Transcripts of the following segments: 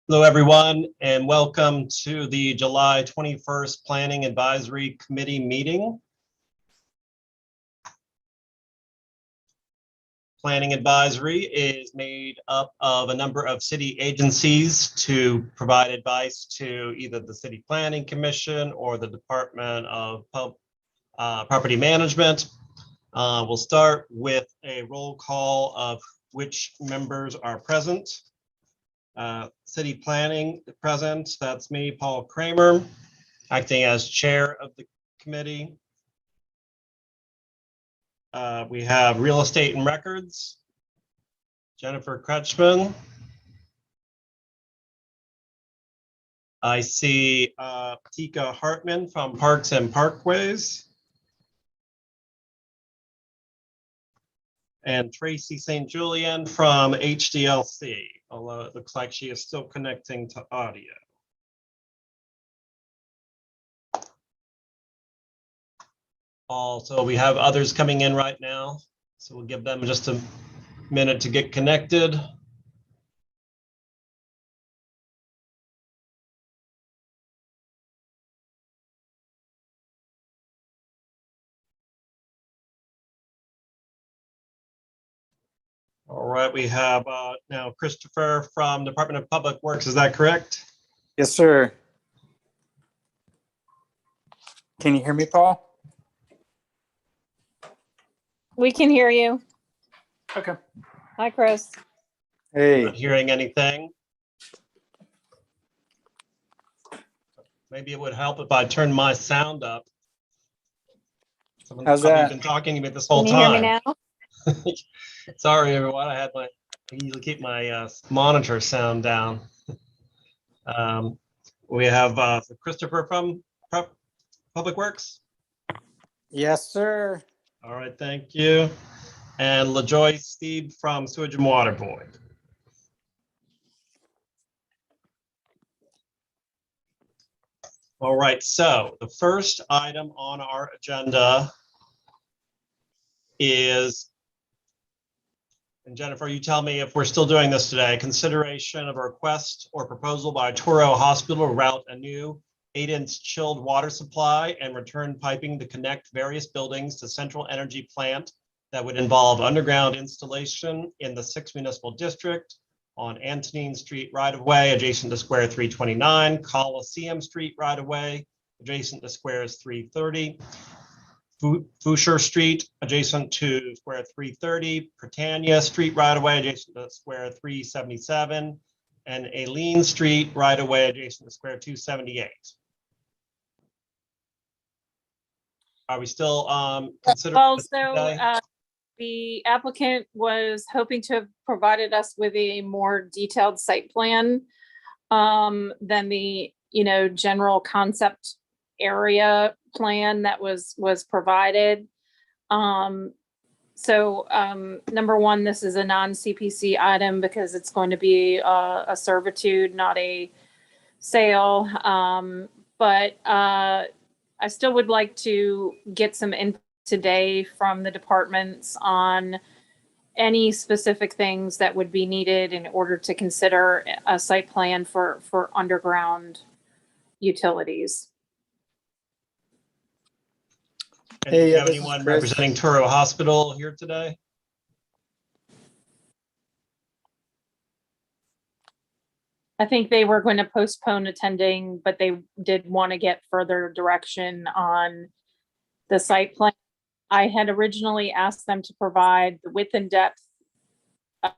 Hello, everyone, and welcome to the July 21st Planning Advisory Committee meeting. Planning Advisory is made up of a number of city agencies to provide advice to either the City Planning Commission or the Department of Property Management. We'll start with a roll call of which members are present. City Planning present, that's me, Paul Kramer, acting as chair of the committee. We have Real Estate and Records, Jennifer Kretschmann. I see Tika Hartman from Parks and Parkways. And Tracy St. Julian from HDLC, although it looks like she is still connecting to audio. Also, we have others coming in right now, so we'll give them just a minute to get connected. All right, we have now Christopher from Department of Public Works. Is that correct? Yes, sir. Can you hear me, Paul? We can hear you. Okay. Hi, Chris. Hey. Not hearing anything. Maybe it would help if I turned my sound up. Someone's How's probably that? been talking to me this whole Can you hear time. me now? Sorry, everyone. I usually keep my monitor sound down. We have Christopher from Public Works. Yes, sir. All right, thank you. And LaJoy Steve from Sewage and Water Board. All right, so the first item on our agenda is, and Jennifer, you tell me if we're still doing this today, consideration of a request or proposal by Toro Hospital to route a new 8-inch chilled water supply and return piping to connect various buildings to central energy plant that would involve underground installation in the 6th Municipal District on Antonine Street right-of-way adjacent to Square 329, Coliseum Street right-of-way adjacent to Squares 330, Foucher Street adjacent to Square 330, Britannia Street right-of-way adjacent to Square 377, and Aileen Street right-of-way adjacent to Square 278. Are we still considering? Also, the applicant was hoping to have provided us with a more detailed site plan than the, general concept area plan that was provided. Number one, this is a non-CPC item because it's going to be a servitude, not a sale. But I still would like to get some input today from the departments on any specific things that would be needed in order to consider a site plan for underground utilities. And do you have this is anyone Chris. representing Toro Hospital here today? I think they were going to postpone attending, but they did want to get further direction on the site plan. I had originally asked them to provide the width and depth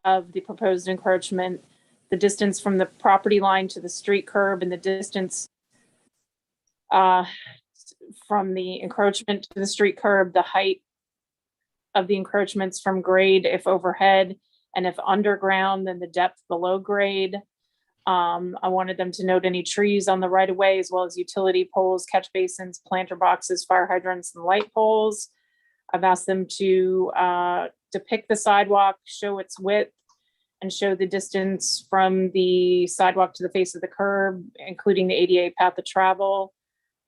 of the proposed encroachment, the distance from the property line to the street curb, and the distance from the encroachment to the street curb, the height of the encroachments from grade if overhead, and if underground, then the depth below grade. I wanted them to note any trees on the right of way, as well as utility poles, catch basins, planter boxes, fire hydrants, and light poles. I've asked them to depict the sidewalk, show its width, and show the distance from the sidewalk to the face of the curb, including the ADA path of travel,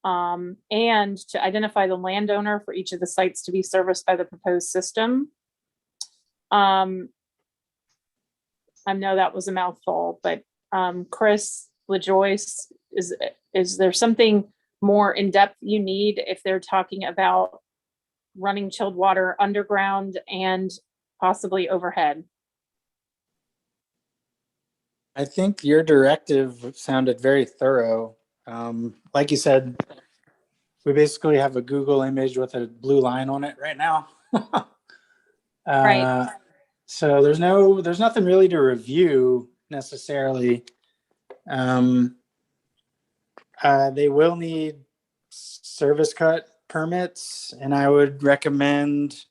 and to identify the landowner for each of the sites to be serviced by the proposed system. I know that was a mouthful, but Chris LaJoyce, is there something more in-depth you need if they're talking about running chilled water underground and possibly overhead? I think your directive sounded very thorough. Like you said, we basically have a Google image with a blue line on it right now. Right. So there's nothing really to review necessarily. They will need service cut permits, and I would recommend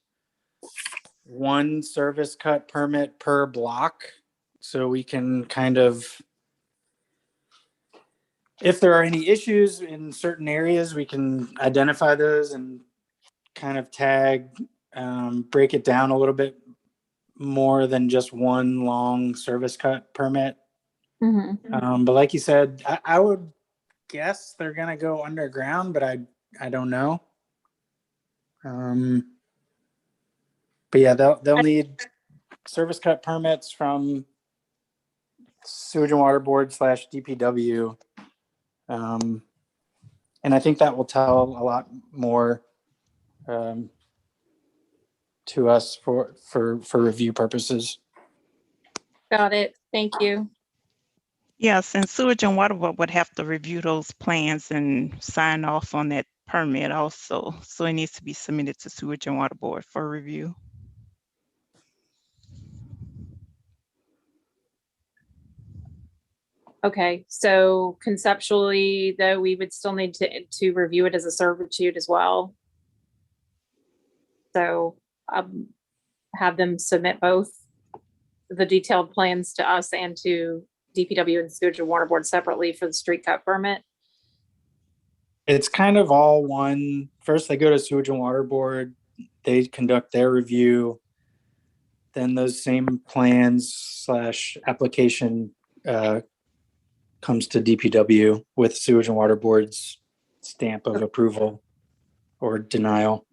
one service cut permit per block, so we can kind of, if there are any issues in certain areas, we can identify those and kind of tag, break it down a little bit more than just one long service cut permit. But like you said, I would guess they're gonna go underground, but I don't know. But yeah, they'll need service cut permits from Sewage and Water Board / DPW. And I think that will tell a lot more to us for review purposes. Got it. Thank you. Yes, and Sewage and Water Board would have to review those plans and sign off on that permit also. So it needs to be submitted to Sewage and Water Board for review. Okay, so conceptually, though, we would still need to review it as a servitude as well. So have them submit both the detailed plans to us and to DPW and Sewage and Water Board separately for the street cut permit. It's kind of all one. First, they go to Sewage and Water Board. They conduct their review. Then those same plans / application comes to DPW with Sewage and Water Board's stamp of approval or denial.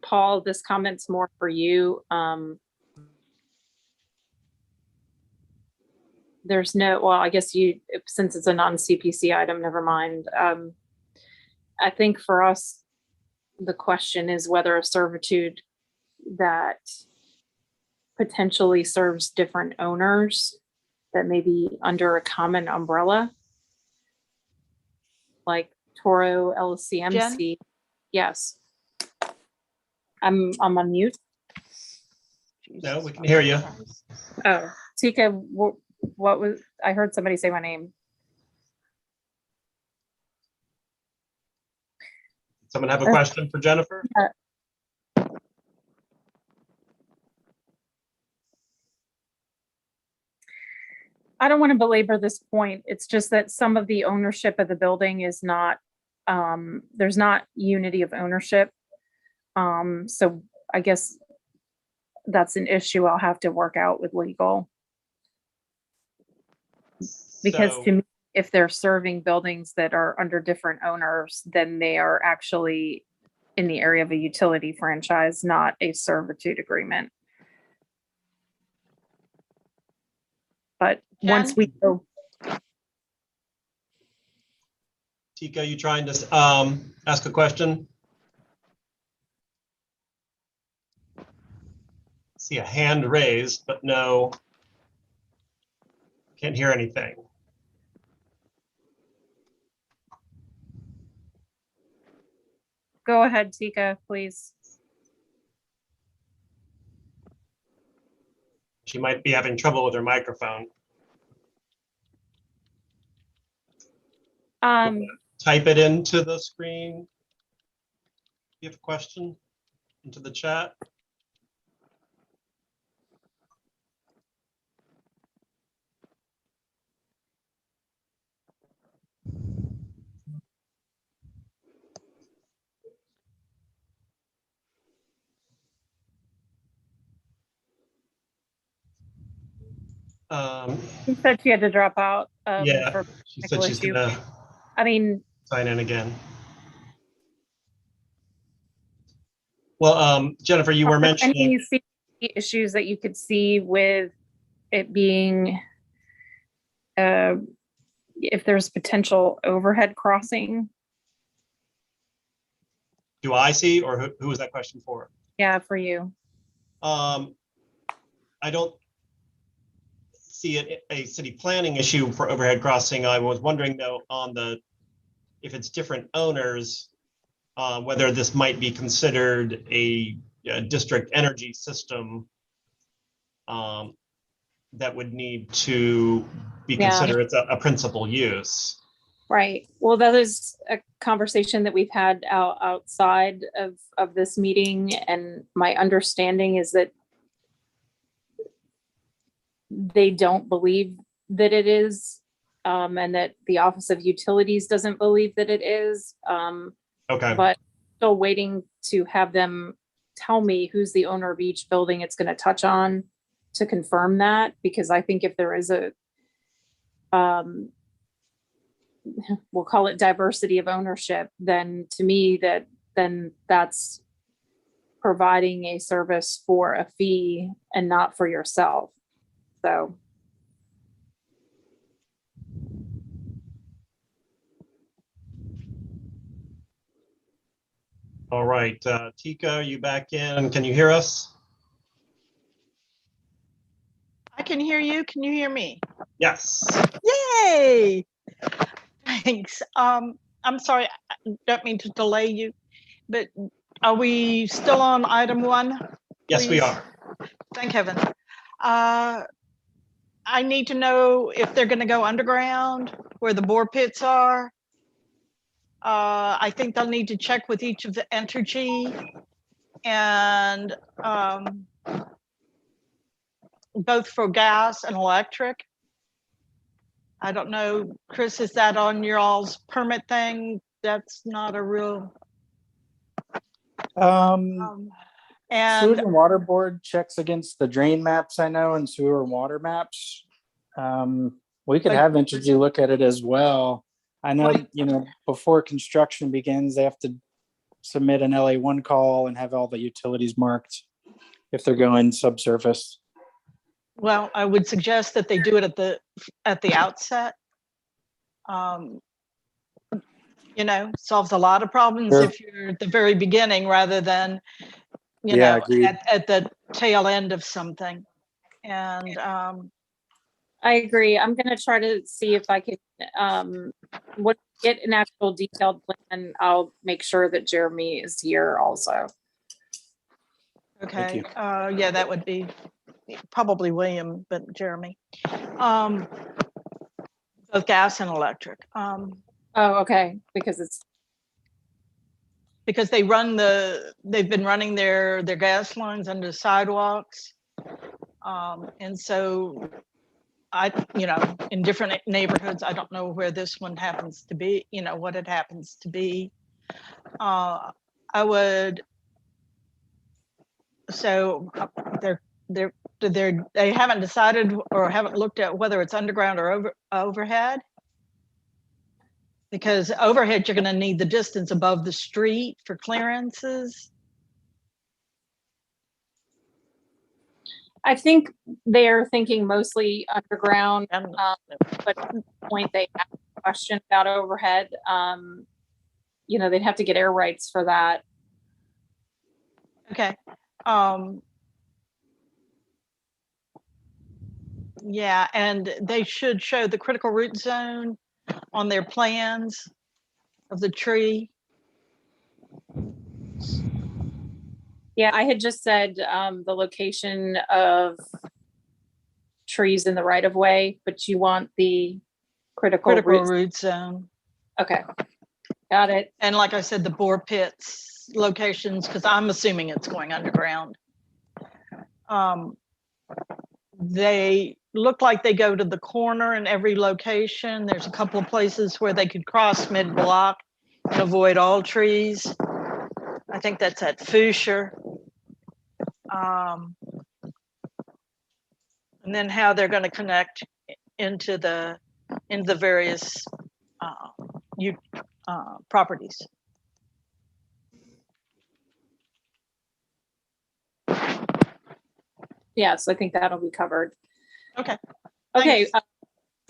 Paul, this comment's more for you. There's no, well, I guess since it's a non-CPC item, never mind. I think for us, the question is whether a servitude that potentially serves different owners that may be under a common umbrella, like Toro LCMC. Yes. I'm on mute. No, we can hear you. Oh, Tika, what was, I heard somebody say my name. Someone have a question for Jennifer? I don't want to belabor this point. It's just that some of the ownership of the building is not, there's not unity of ownership. So I guess that's an issue I'll have to work out with legal. Because So- to me, if they're serving buildings that are under different owners, then they are actually in the area of a utility franchise, not a servitude agreement. But once Jen? we go, Tika, you trying to ask a question? See a hand raised, but no, can't hear anything. go ahead, Tika, please. She might be having trouble with her microphone. Type it into the screen. You have a question into the chat? She said she had to drop out. Yeah, for she said she's issue. gonna I mean, sign in again. Well, Jennifer, you were mentioning, Any safety issues that you could see with it being, if there's potential overhead crossing? do I see, or who was that question for? Yeah, for you. I don't see a city planning issue for overhead crossing. I was wondering though, if it's different owners, whether this might be considered a district energy system that would need to be Yeah. considered a principal use. Right. Well, that is a conversation that we've had outside of this meeting, and my understanding is that they don't believe that it is, and that the Office of Utilities doesn't believe that it is. Okay, But still waiting to have them tell me who's the owner of each building it's going to touch on to confirm that, because I think if there is a, we'll call it diversity of ownership, then to me then that's providing a service for a fee and not for yourself. So. all right. Tika, are you back in? Can you hear us? I can hear you. Can you hear me? Yes. Yay! Thanks. I'm sorry, I don't mean to delay you, but are we still on item 1? Yes, we Please. are. Thank heaven. I need to know if they're gonna go underground, where the bore pits are. I think they'll need to check with each of the Entergy and both for gas and electric. I don't know, Chris, is that on your all's permit thing? That's not a real, Sewage and and Water Board checks against the drain maps, I know, and sewer and water maps. We could Like- have Entergy look at it as well. I know, Like- before construction begins, they have to submit an LA1 call and have all the utilities marked if they're going subsurface. well, I would suggest that they do it at the outset. Solves a lot of problems Sure. if you're at the very beginning rather than, Yeah, agreed. at the tail end of something. And I agree. I'm gonna try to see if I can, get an actual detailed plan. I'll make sure that Jeremy is here also. okay, you. yeah, that would be probably William, but Jeremy. Both gas and electric. Oh, okay, because it's, Because they've been running their gas lines under sidewalks. And so in different neighborhoods, I don't know where this one happens to be, what it happens to be. They haven't decided or haven't looked at whether it's underground or overhead. Because overhead, you're gonna need the distance above the street for clearances. I think they are thinking mostly underground, And but at the point they ask a question about overhead, they'd have to get air rights for that. okay. Yeah, and they should show the critical root zone on their plans of the tree. Yeah, I had just said, the location of trees in the right of way, but you want the critical roots. Root zone. Okay, got it. And like I said, the bore pits locations, because I'm assuming it's going underground. They look like they go to the corner in every location. There's a couple of places where they could cross mid-block and avoid all trees. I think that's at Fuscher. And then how they're going to connect into the various properties. Yes, I think that'll be covered. Okay. Okay, Thanks.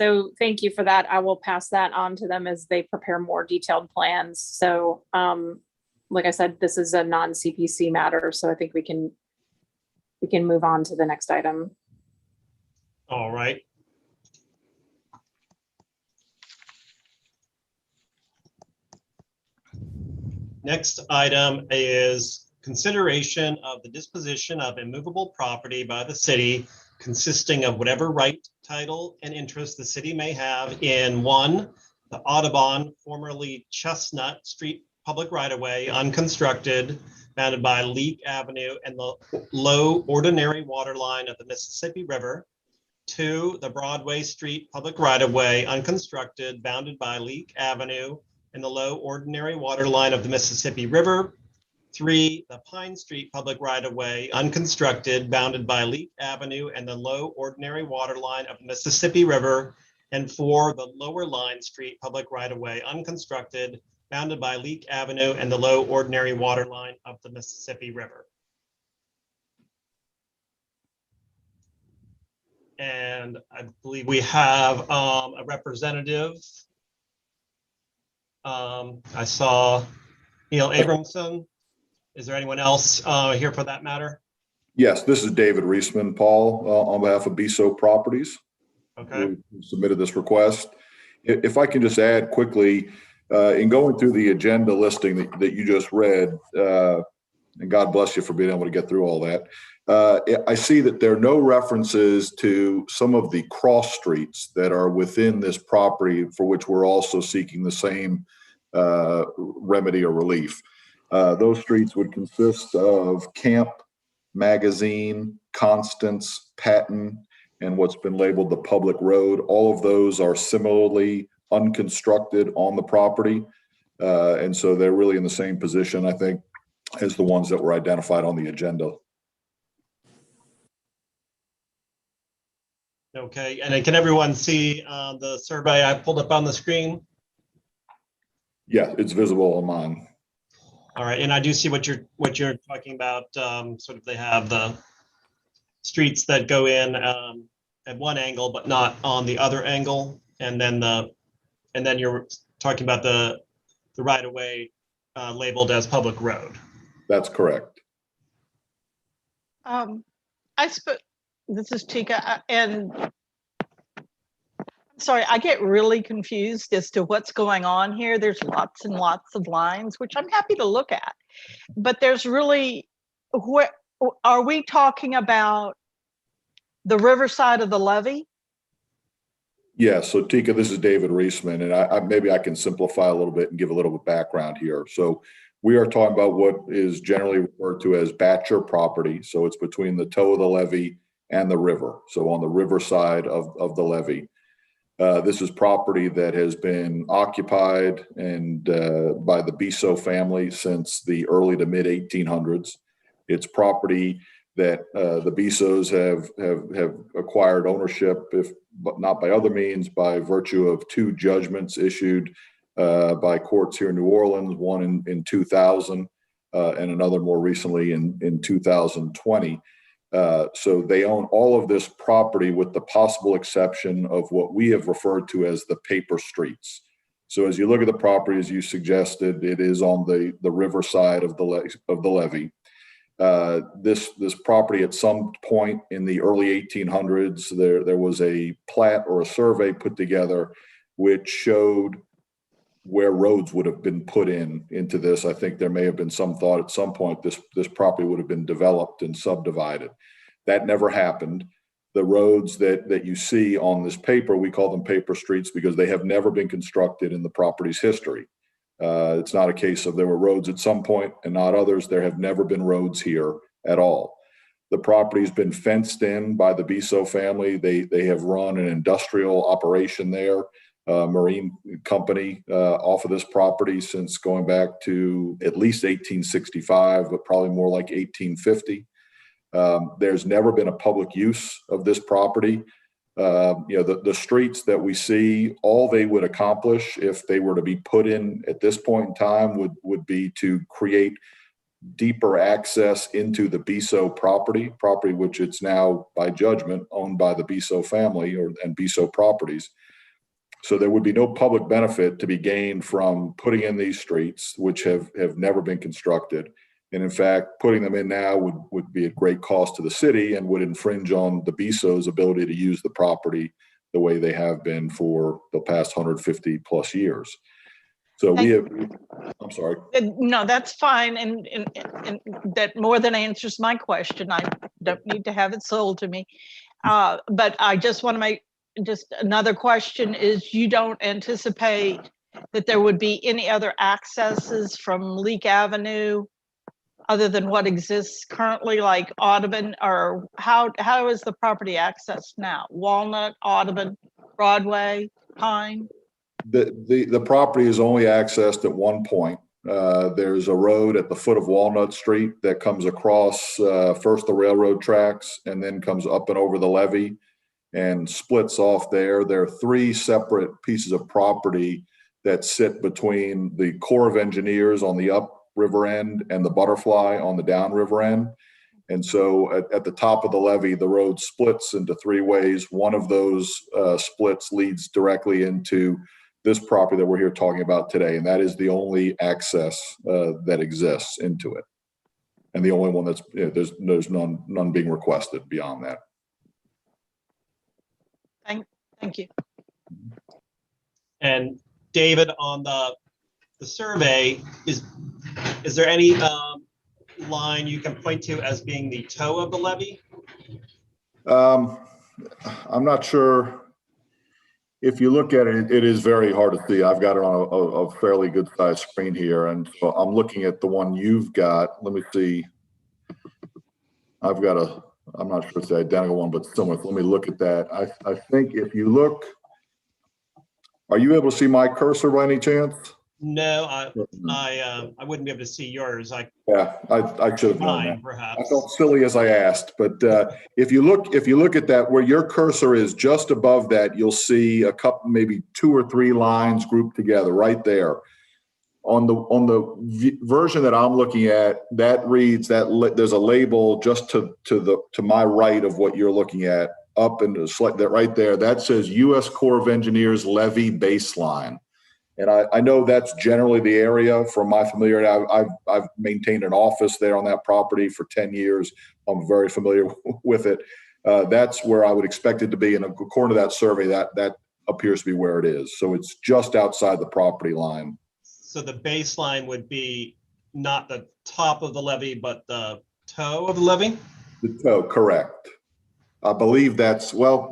so thank you for that. I will pass that on to them as they prepare more detailed plans. So, like I said, this is a non-CPC matter, so I think we can move on to the next item. All right. Next item is consideration of the disposition of immovable property by the city consisting of whatever right, title, and interest the city may have in one, the Audubon, formerly Chestnut Street public right-of-way, unconstructed, bounded by Leek Avenue and the low ordinary water line of the Mississippi River. Two, the Broadway Street public right-of-way, unconstructed, bounded by Leek Avenue and the low ordinary water line of the Mississippi River. Three, the Pine Street public right-of-way, unconstructed, bounded by Leek Avenue and the low ordinary water line of the Mississippi River. And four, the Lower Line Street public right-of-way, unconstructed, bounded by Leek Avenue and the low ordinary water line of the Mississippi River. And I believe we have a representative. I saw Neil Abramson. Is there anyone else here for that matter? Yes, this is David Reisman, Paul, on behalf of BSO Properties. Okay. Who submitted this request. If I can just add quickly, in going through the agenda listing that you just read, and God bless you for being able to get through all that, I see that there are no references to some of the cross streets that are within this property for which we're also seeking the same remedy or relief. Those streets would consist of Camp, Magazine, Constance, Patton, and what's been labeled the public road. All of those are similarly unconstructed on the property. And so they're really in the same position, I think, as the ones that were identified on the agenda. Okay, and then can everyone see the survey I pulled up on the screen? Yeah, it's visible on mine. All right, and I do see what you're talking about. Sort of they have the streets that go in at one angle, but not on the other angle, and then you're talking about the right of way labeled as public road. That's correct. This is Tika, and sorry, I get really confused as to what's going on here. There's lots and lots of lines, which I'm happy to look at, but there's really, what are we talking about? The riverside of the levee? Yeah, so Tika, this is David Reisman, and maybe I can simplify a little bit and give a little bit of background here. So we are talking about what is generally referred to as Batcher property. So it's between the toe of the levee and the river. So on the river side of the levee. This is property that has been occupied and by the BSO family since the early to mid 1800s. It's property that the BSOs have acquired ownership, if but not by other means, by virtue of two judgments issued by courts here in New Orleans, one in 2000 and another more recently in 2020. So they own all of this property with the possible exception of what we have referred to as the paper streets. So as you look at the property, as you suggested, it is on the river side of the levee. This property at some point in the early 1800s, there was a plat or a survey put together which showed where roads would have been put into this. I think there may have been some thought at some point this property would have been developed and subdivided. That never happened. The roads that you see on this paper, we call them paper streets because they have never been constructed in the property's history. It's not a case of there were roads at some point and not others. There have never been roads here at all. The property's been fenced in by the BSO family. They have run an industrial operation there, marine company off of this property since going back to at least 1865, but probably more like 1850. There's never been a public use of this property. The streets that we see, all they would accomplish if they were to be put in at this point in time would be to create deeper access into the Bisso property, which it's now by judgment owned by the Bisso family and Bisso Properties. So there would be no public benefit to be gained from putting in these streets, which have never been constructed. And in fact, putting them in now would be at great cost to the city and would infringe on the Bisso's ability to use the property the way they have been for the past 150 plus years. So we have, I'm sorry. No, that's fine. And that more than answers my question. I don't need to have it sold to me. But I just want to make just another question is you don't anticipate that there would be any other accesses from Leak Avenue other than what exists currently, like Audubon, or how is the property accessed now? Walnut, Audubon, Broadway, Pine? The property is only accessed at one point. There's a road at the foot of Walnut Street that comes across first the railroad tracks and then comes up and over the levee and splits off there. There are three separate pieces of property that sit between the Corps of Engineers on the up river end and the Butterfly on the down river end. And so at the top of the levee, the road splits into three ways. One of those splits leads directly into this property that we're here talking about today. And that is the only access that exists into it. And the only one that's, there's none being requested beyond that. Thank you. And David, on the survey, is there any line you can point to as being the toe of the levee? I'm not sure. If you look at it, it is very hard to see. I've got it on a fairly good sized screen here. And so I'm looking at the one you've got. Let me see. I've got I'm not sure it's the identical one, but similar. Let me look at that. I think if you look, are you able to see my cursor by any chance? No, I wouldn't be able to see yours. I should have known that. perhaps. I felt silly as I asked, but if you look at that, where your cursor is just above that, you'll see a couple, maybe 2 or 3 lines grouped together right there. On the version that I'm looking at, that reads that there's a label just to my right of what you're looking at, up and that right there. That says U.S. Corps of Engineers levee baseline. And I know that's generally the area from my familiarity. I've maintained an office there on that property for 10 years. I'm very familiar with it. That's where I would expect it to be. And according to that survey, that appears to be where it is. So it's just outside the property line. So the baseline would be not the top of the levee, but the toe of the levee? The toe, correct. I believe that's, well,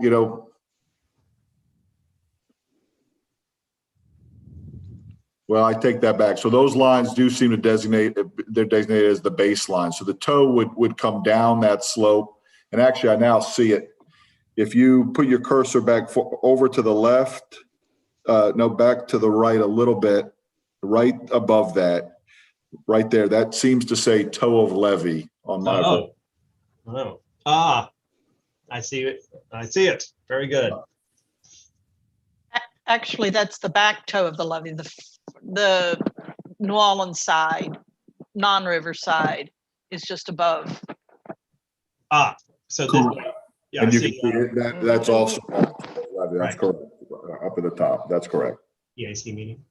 well, I take that back. So those lines do seem to they're designated as the baseline. So the toe would come down that slope. And actually, I now see it. If you put your cursor back over to the left, back to the right a little bit, right above that, right there, that seems to say toe of levee on my vote. Oh, I see it. I see it. Very good. Actually, that's the back toe of the levee, the New Orleans side, non-river side is just above. So Cool. yeah, And you can see it, that's also levee. That's correct. Up at the top. That's correct. EAC meeting.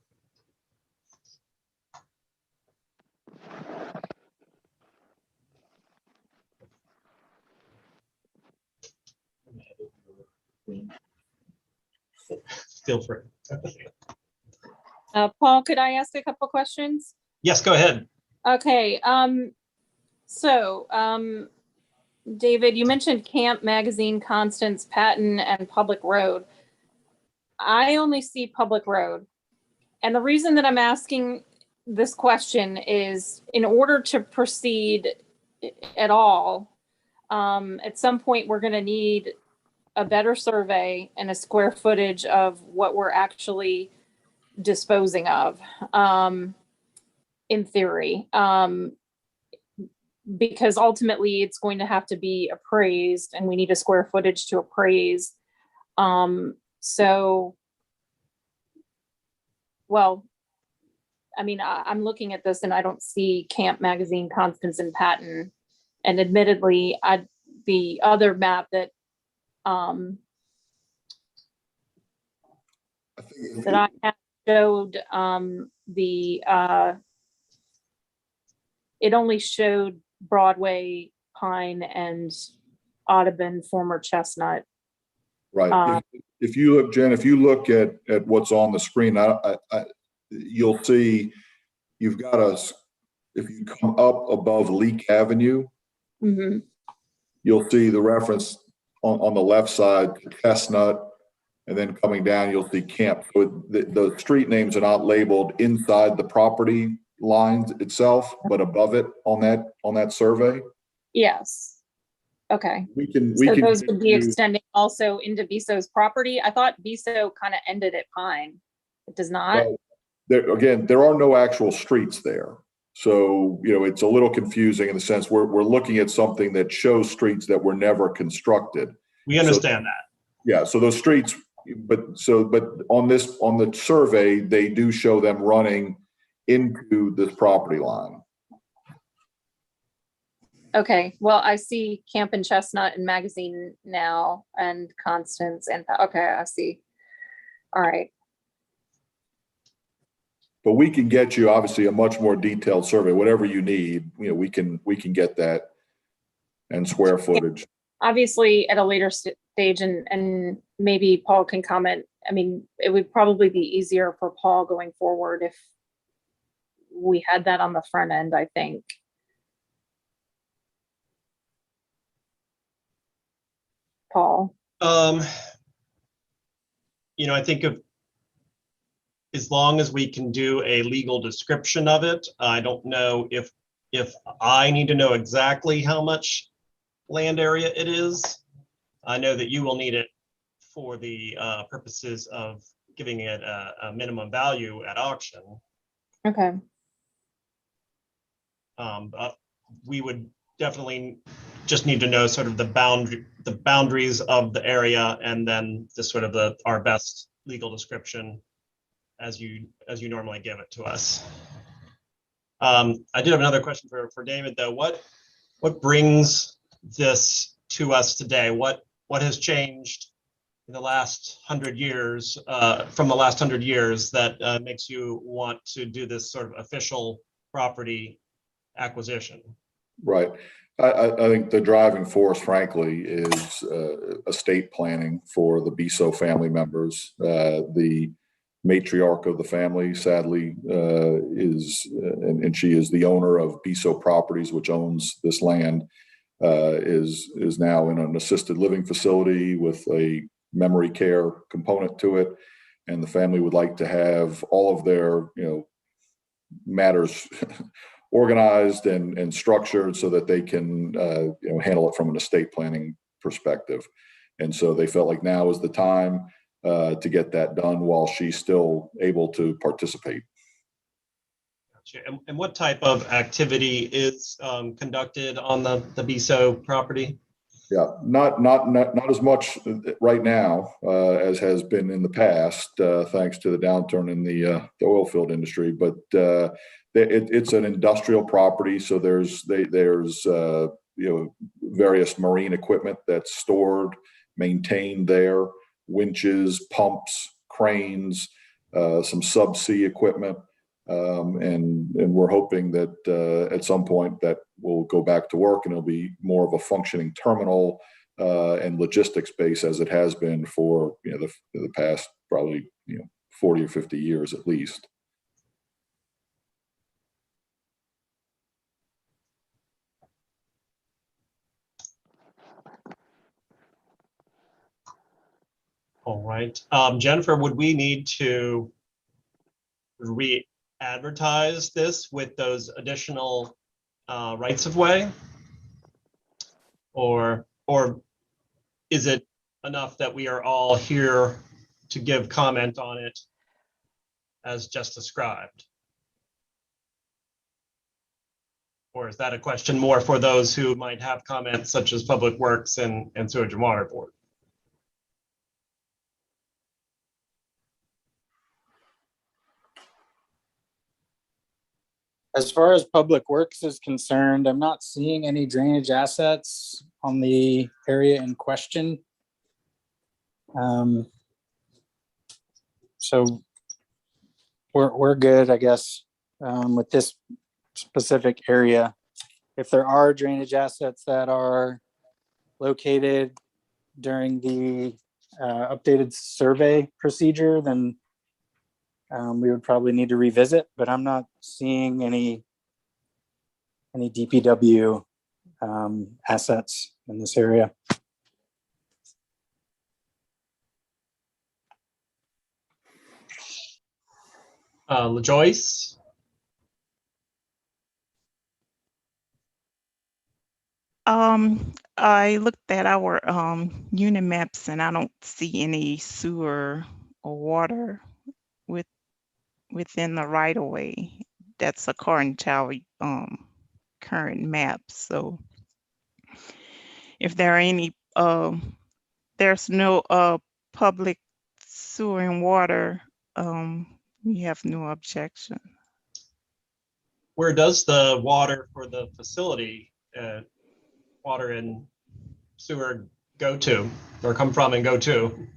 Feel free. Paul, could I ask a couple questions? Yes, go ahead. Okay, David, you mentioned Camp, Magazine, Constance, Patton, and Public Road. I only see Public Road. And the reason that I'm asking this question is in order to proceed at all, at some point, we're going to need a better survey and a square footage of what we're actually disposing of, in theory, because ultimately it's going to have to be appraised and we need a square footage to appraise. So, well, I mean, I'm looking at this and I don't see Camp Magazine, Constance and Patton. And admittedly, the other map that, I think that I had showed, it only showed Broadway, Pine and Audubon, former Chestnut. right. If you look, Jen, if you look at what's on the screen, you'll see you've got if you come up above Leak Avenue, Mhm. you'll see the reference on the left side to Chestnut, and then coming down, you'll see Camp. So the street names are not labeled inside the property lines itself, but above it on that survey. Yes. Okay. We can So those get would be you- extending also into Viso's property. I thought Viso kind of ended at Pine. It does not. Well, there are no actual streets there. So, it's a little confusing in the sense we're looking at something that shows streets that were never constructed. We understand that. Yeah, so those streets, but on the survey, they do show them running into this property line. Okay, well, I see Camp and Chestnut and Magazine now and Constance and, okay, I see. All right, But we can get you obviously a much more detailed survey, whatever you need, we can get that and square footage. obviously at a later stage and maybe Paul can comment. I mean, it would probably be easier for Paul going forward if we had that on the front end, I think. Paul, I think as long as we can do a legal description of it, I don't know if I need to know exactly how much land area it is. I know that you will need it for the purposes of giving it a minimum value at auction. okay, But we would definitely just need to know sort of the boundaries of the area, and then the sort of our best legal description as you normally give it to us. I did have another question for David though. What brings this to us today? What has changed in the last 100 years, from the last 100 years, that makes you want to do this sort of official property acquisition? Right. I think the driving force, frankly, is estate planning for the Bisso family members. The matriarch of the family, sadly, is, and she is the owner of Bisso Properties, which owns this land, is now in an assisted living facility with a memory care component to it. And the family would like to have all of their, matters organized and structured so that they can handle it from an estate planning perspective. And so they felt like now is the time to get that done while she's still able to participate. Gotcha. And what type of activity is conducted on the Bisso property? Yeah, not as much right now as has been in the past, thanks to the downturn in the oil field industry. But it's an industrial property, so there's various marine equipment that's stored, maintained there, winches, pumps, cranes, some subsea equipment, and we're hoping that at some point that will go back to work and it'll be more of a functioning terminal and logistics base as it has been for the past probably 40 or 50 years at least. All right. Jennifer, would we need to re-advertise this with those additional rights of way? Or is it enough that we are all here to give comment on it as just described? Or is that a question more for those who might have comments such as Public Works and Sewage and Water Board? As far as Public Works is concerned, I'm not seeing any drainage assets on the area in question. So we're good, I guess, with this specific area. If there are drainage assets that are located during the updated survey procedure, then we would probably need to revisit, but I'm not seeing any DPW assets in this area. LaJoyce? I looked at our unit maps and I don't see any sewer or water within the right of way. That's according to our current map. So if there are any, there's no public sewer and water, we have no objection. Where does the water for the facility, water and sewer go to, or come from and go to?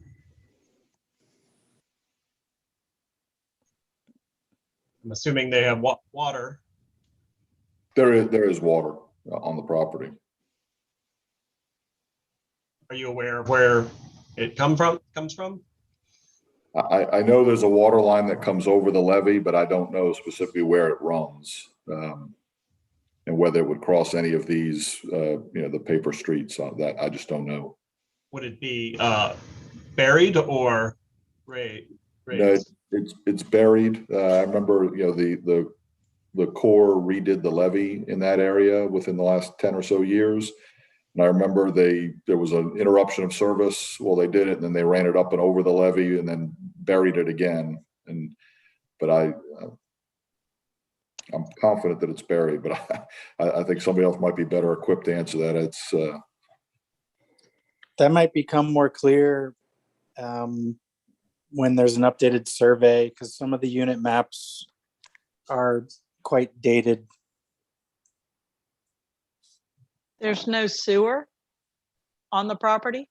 I'm assuming they have water. There is water on the property. Are you aware of where it comes from? I know there's a water line that comes over the levee, but I don't know specifically where it runs, and whether it would cross any of these, the paper streets. That I just don't know. Would it be buried or raised? No, it's buried. I remember, the Corps redid the levee in that area within the last 10 or so years. And I remember there was an interruption of service. Well, they did it, and then they ran it up and over the levee and then buried it again. But I'm confident that it's buried, but I think somebody else might be better equipped to answer that. That might become more clear when there's an updated survey, because some of the unit maps are quite dated. There's no sewer on the property?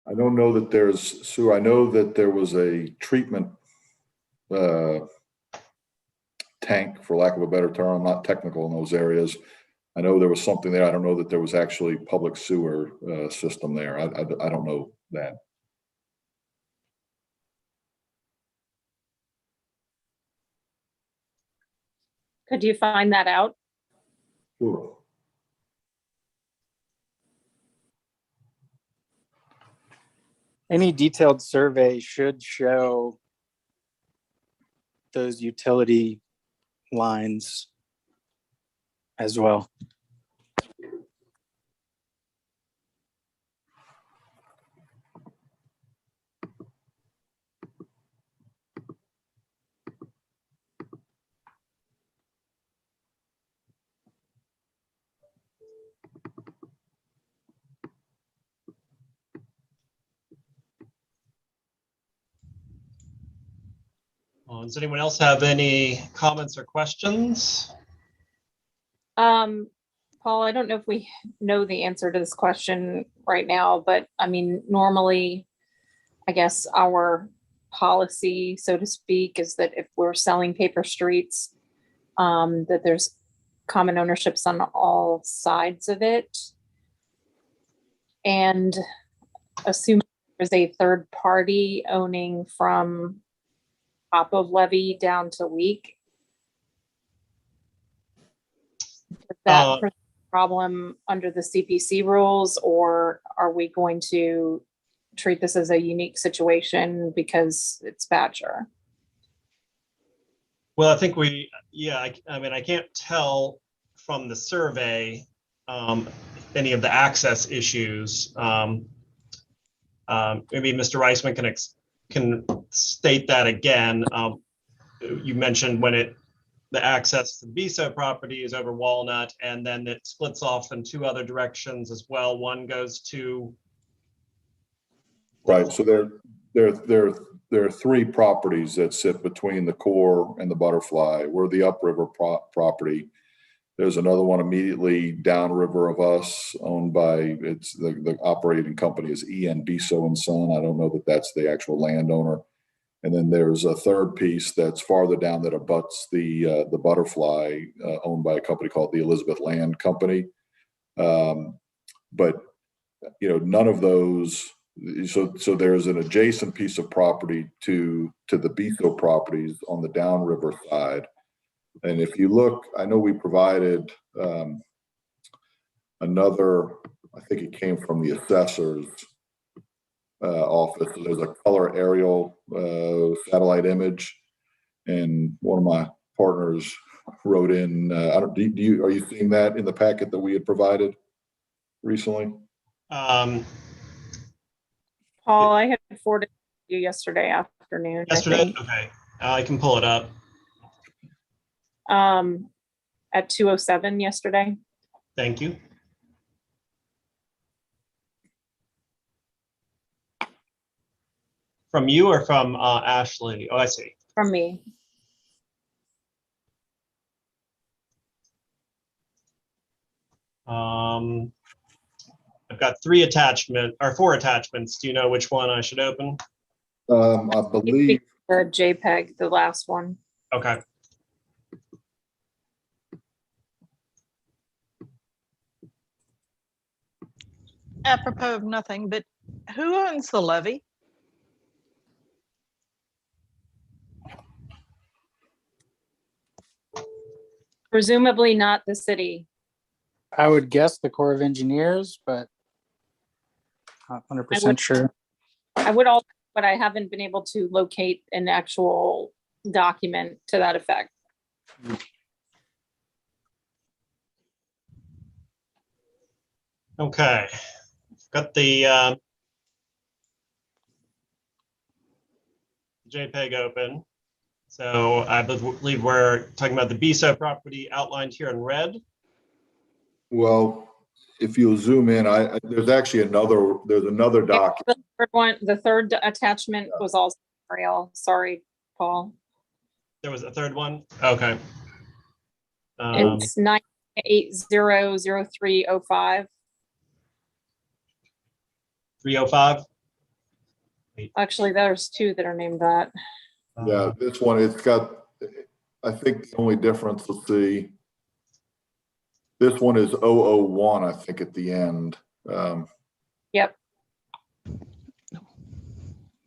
I don't know that there's sewer. I know that there was a treatment tank, for lack of a better term. I'm not technical in those areas. I know there was something there. I don't know that there was actually public sewer system there. I don't know that. Could you find that out? Sure. Any detailed survey should show those utility lines as well. Does anyone else have any comments or questions? Paul, I don't know if we know the answer to this question right now, but I mean, normally, I guess our policy, so to speak, is that if we're selling paper streets, that there's common ownerships on all sides of it. And assuming there's a third party owning from top of levee down to leak, does that present a problem under the CPC rules, or are we going to treat this as a unique situation because it's Badger? Well, I think I mean, I can't tell from the survey any of the access issues. Maybe Mr. Reisman can state that again. You mentioned when the access to the BSO property is over Walnut, and then it splits off in two other directions as well. One goes to Right. So there there are three properties that sit between the core and the butterfly. We're the upriver property. There's another one immediately downriver of us, owned by, it's the operating company is EN Biso and Son. I don't know that that's the actual landowner. And then there's a third piece that's farther down that abuts the butterfly, owned by a company called the Elizabeth Land Company. But none of those. So there's an adjacent piece of property to the Biso properties on the downriver side. And if you look, I know we provided another, I think it came from the assessor's office. There's a color aerial satellite image, and one of my partners wrote in, are you seeing that in the packet that we had provided recently? Paul, I had forwarded you yesterday afternoon. I Yesterday? think, Okay, I can pull it up. at 2:07 yesterday. Thank you. From you or from Ashley? Oh, I see. From me. I've got four attachments. Do you know which one I should open? I believe, The JPEG, the last one. Okay. Apropos of nothing, but who owns the levee? Presumably not the city. I would guess the Corps of Engineers, but not 100% sure. I would also, but I haven't been able to locate an actual document to that effect. Okay. Got the JPEG open. So I believe we're talking about the Biso property outlined here in red. well, if you zoom in, there's actually another document. The third attachment was also aerial. Sorry, Paul. There was a third one? Okay. It's 9800305. 305? Actually, there's two that are named that. Yeah, this one, it's got, I think the only difference, let's see. This one is 001, I think, at the end. Yep. And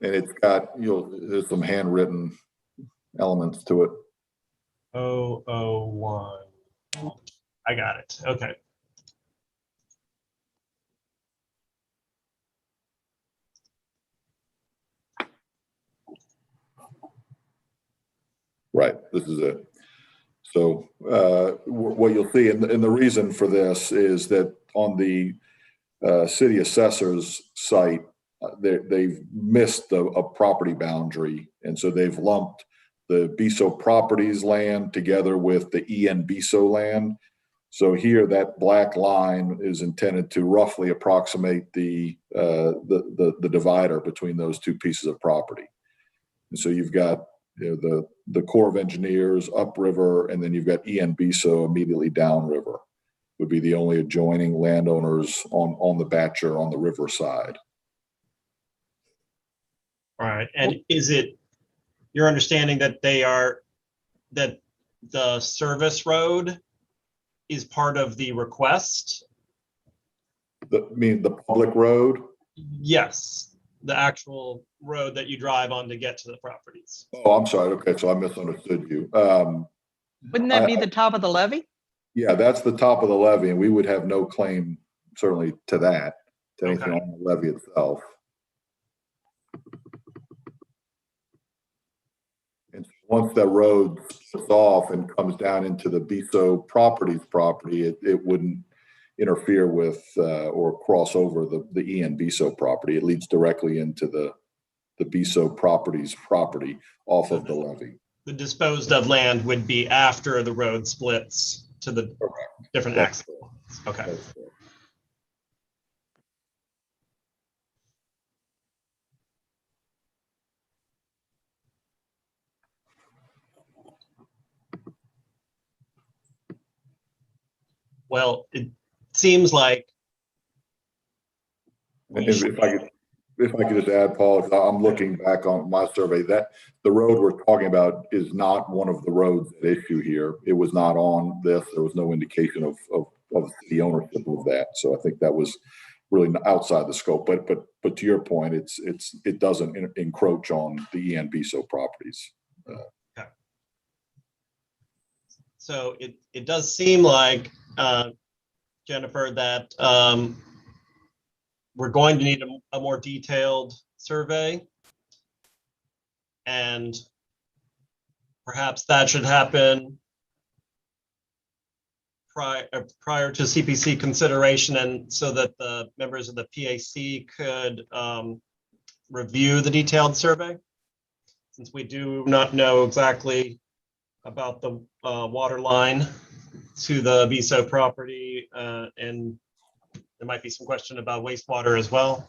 it's got, there's some handwritten elements to it. 001. I got it. Okay. Right, this is it. So what you'll see, and the reason for this is that on the city assessor's site, they've missed a property boundary. And so they've lumped the Biso properties land together with the EN Biso land. So here, that black line is intended to roughly approximate the divider between those two pieces of property. And so you've got the Corps of Engineers upriver, and then you've got EN Biso immediately downriver. Would be the only adjoining landowners on the Batcher on the river side. All right. And is it your understanding that that the service road is part of the request? The public road? Yes, the actual road that you drive on to get to the properties. Oh, I'm sorry. Okay, so I misunderstood you. Wouldn't that be the top of the levee? Yeah, that's the top of the levee, and we would have no claim certainly to that, to anything Okay. on the levee itself. And once that road splits off and comes down into the Biso property, it wouldn't interfere with or cross over the EN Biso property. It leads directly into the Biso property off of the levee. The disposed of land would be after the road splits to the different That's axes. Okay. Well, it seems like we If should- if I could just add, Paul, 'cause I'm looking back on my survey, that the road we're talking about is not one of the roads at issue here. It was not on this. There was no indication of the ownership of that. So I think that was really outside the scope. But to your point, it doesn't encroach on the EN BSO properties. So it does seem like, Jennifer, that we're going to need a more detailed survey. And perhaps that should happen prior to CPC consideration, and so that the members of the PAC could review the detailed survey. Since we do not know exactly about the water line to the BSO property, and there might be some question about wastewater as well.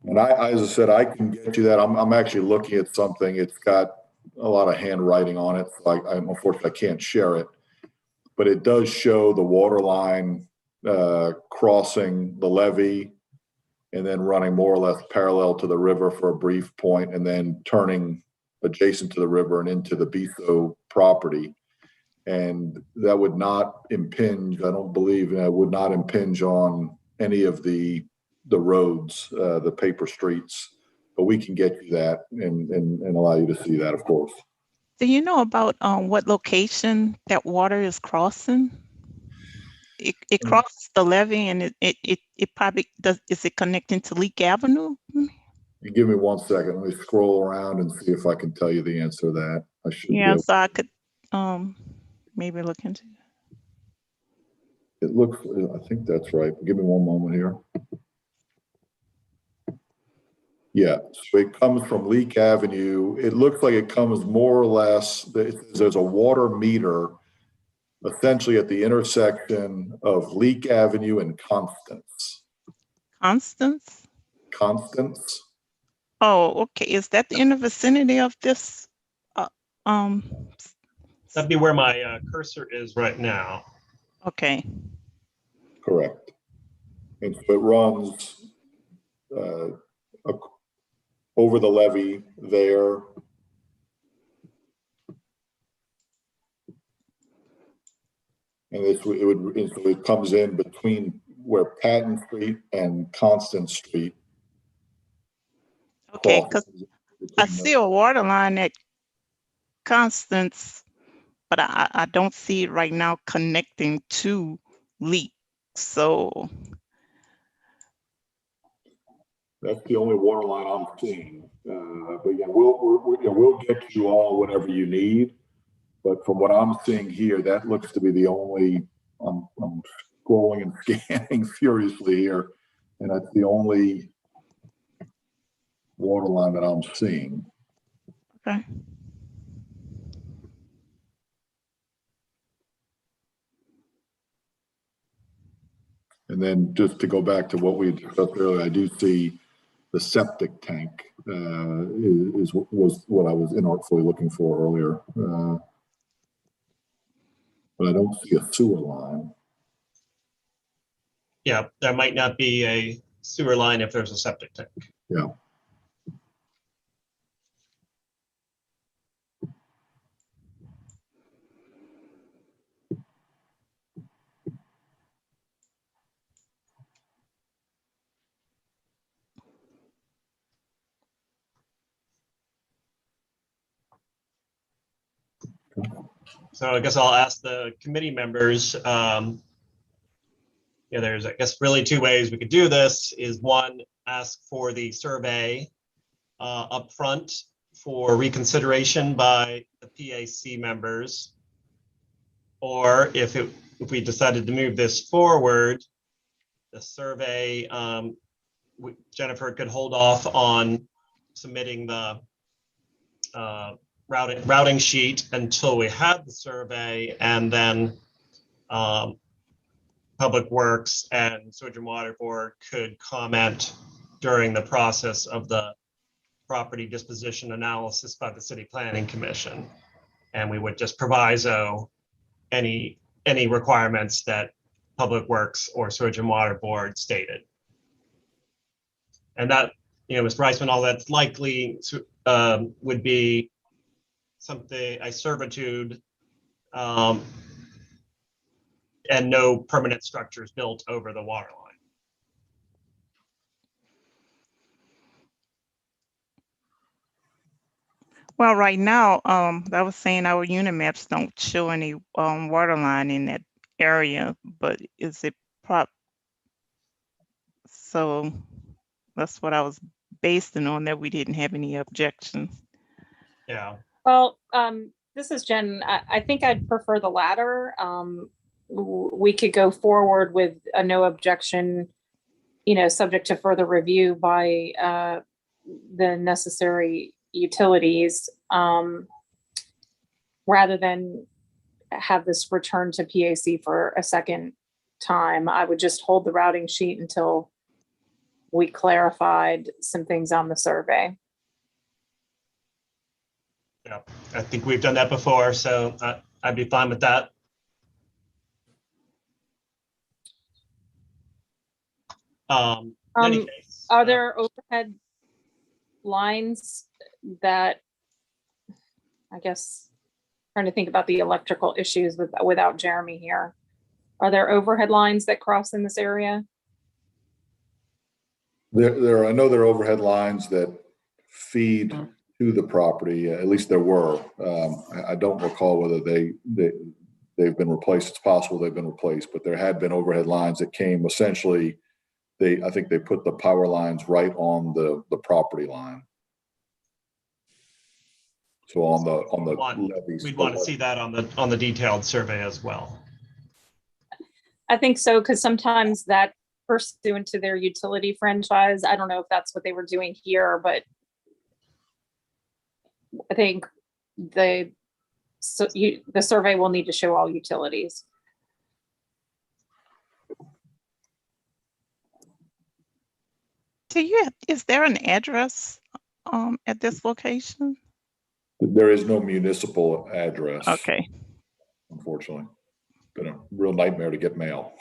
And as I said, I can get you that. I'm actually looking at something. It's got a lot of handwriting on it. So unfortunately, I can't share it, but it does show the water line crossing the levee and then running more or less parallel to the river for a brief point, and then turning adjacent to the river and into the BSO property. And that would not impinge, I don't believe, would not impinge on any of the roads, the paper streets, but we can get you that and allow you to see that, of course. Do you know about what location that water is crossing? It crosses the levee, and it probably does. Is it connecting to Leak Avenue? You give me 1 second. Let me scroll around and see if I can tell you the answer to that. I should. Yeah, so I could maybe look into it. It looks, I think that's right. Give me one moment here. Yeah, so it comes from Leak Avenue. It looks like it comes more or less, there's a water meter essentially at the intersection of Leak Avenue and Constance. Constance? Constance? Oh, okay. Is that in the vicinity of this? That'd be where my cursor is right now. Okay. Correct. And so it runs over the levee there. And it comes in between where Patton Street and Constance Street. Okay, because I see a water line at Constance, but I don't see it right now connecting to Leak. So that's the only water line I'm seeing. But yeah, we'll get you all whatever you need. But from what I'm seeing here, that looks to be the only. I'm scrolling and scanning furiously here, and that's the only water line that I'm seeing. okay. And then just to go back to what we discussed earlier, I do see the septic tank was what I was inartfully looking for earlier. But I don't see a sewer line. Yeah, there might not be a sewer line if there's a septic tank. Yeah. So I guess I'll ask the committee members. There's, I guess, really two ways we could do this. Is one, ask for the survey up front for reconsideration by the PAC members. Or if we decided to move this forward, the survey, Jennifer could hold off on submitting the routing sheet until we had the survey, and then Public Works and Sewage and Water Board could comment during the process of the property disposition analysis by the City Planning Commission. And we would just proviso any requirements that Public Works or Sewage and Water Board stated. And that, Mr. Reisman, all that's likely would be something, a servitude, and no permanent structures built over the water line. Well, right now, I was saying our unit maps don't show any water line in that area, but is it so that's what I was basing on, that we didn't have any objections. Yeah. Well, this is Jen. I think I'd prefer the latter. We could go forward with a no objection, subject to further review by the necessary utilities, rather than have this returned to PAC for a second time. I would just hold the routing sheet until we clarified some things on the survey. Yeah, I think we've done that before, so I'd be fine with that. In any case, Are there overhead lines that, I guess, trying to think about the electrical issues without Jeremy here. Are there overhead lines that cross in this area? I know there are overhead lines that feed to the property. At least there were. I don't recall whether they've been replaced. It's possible they've been replaced, but there had been overhead lines that came essentially. I think they put the power lines right on the property line. So on the levees. We'd want to see that on the detailed survey as well. I think so, because sometimes that pursuant to their utility franchise, I don't know if that's what they were doing here, but I think the survey will need to show all utilities. Is there an address at this location? There is no municipal address. Okay. Unfortunately, been a real nightmare to get mail.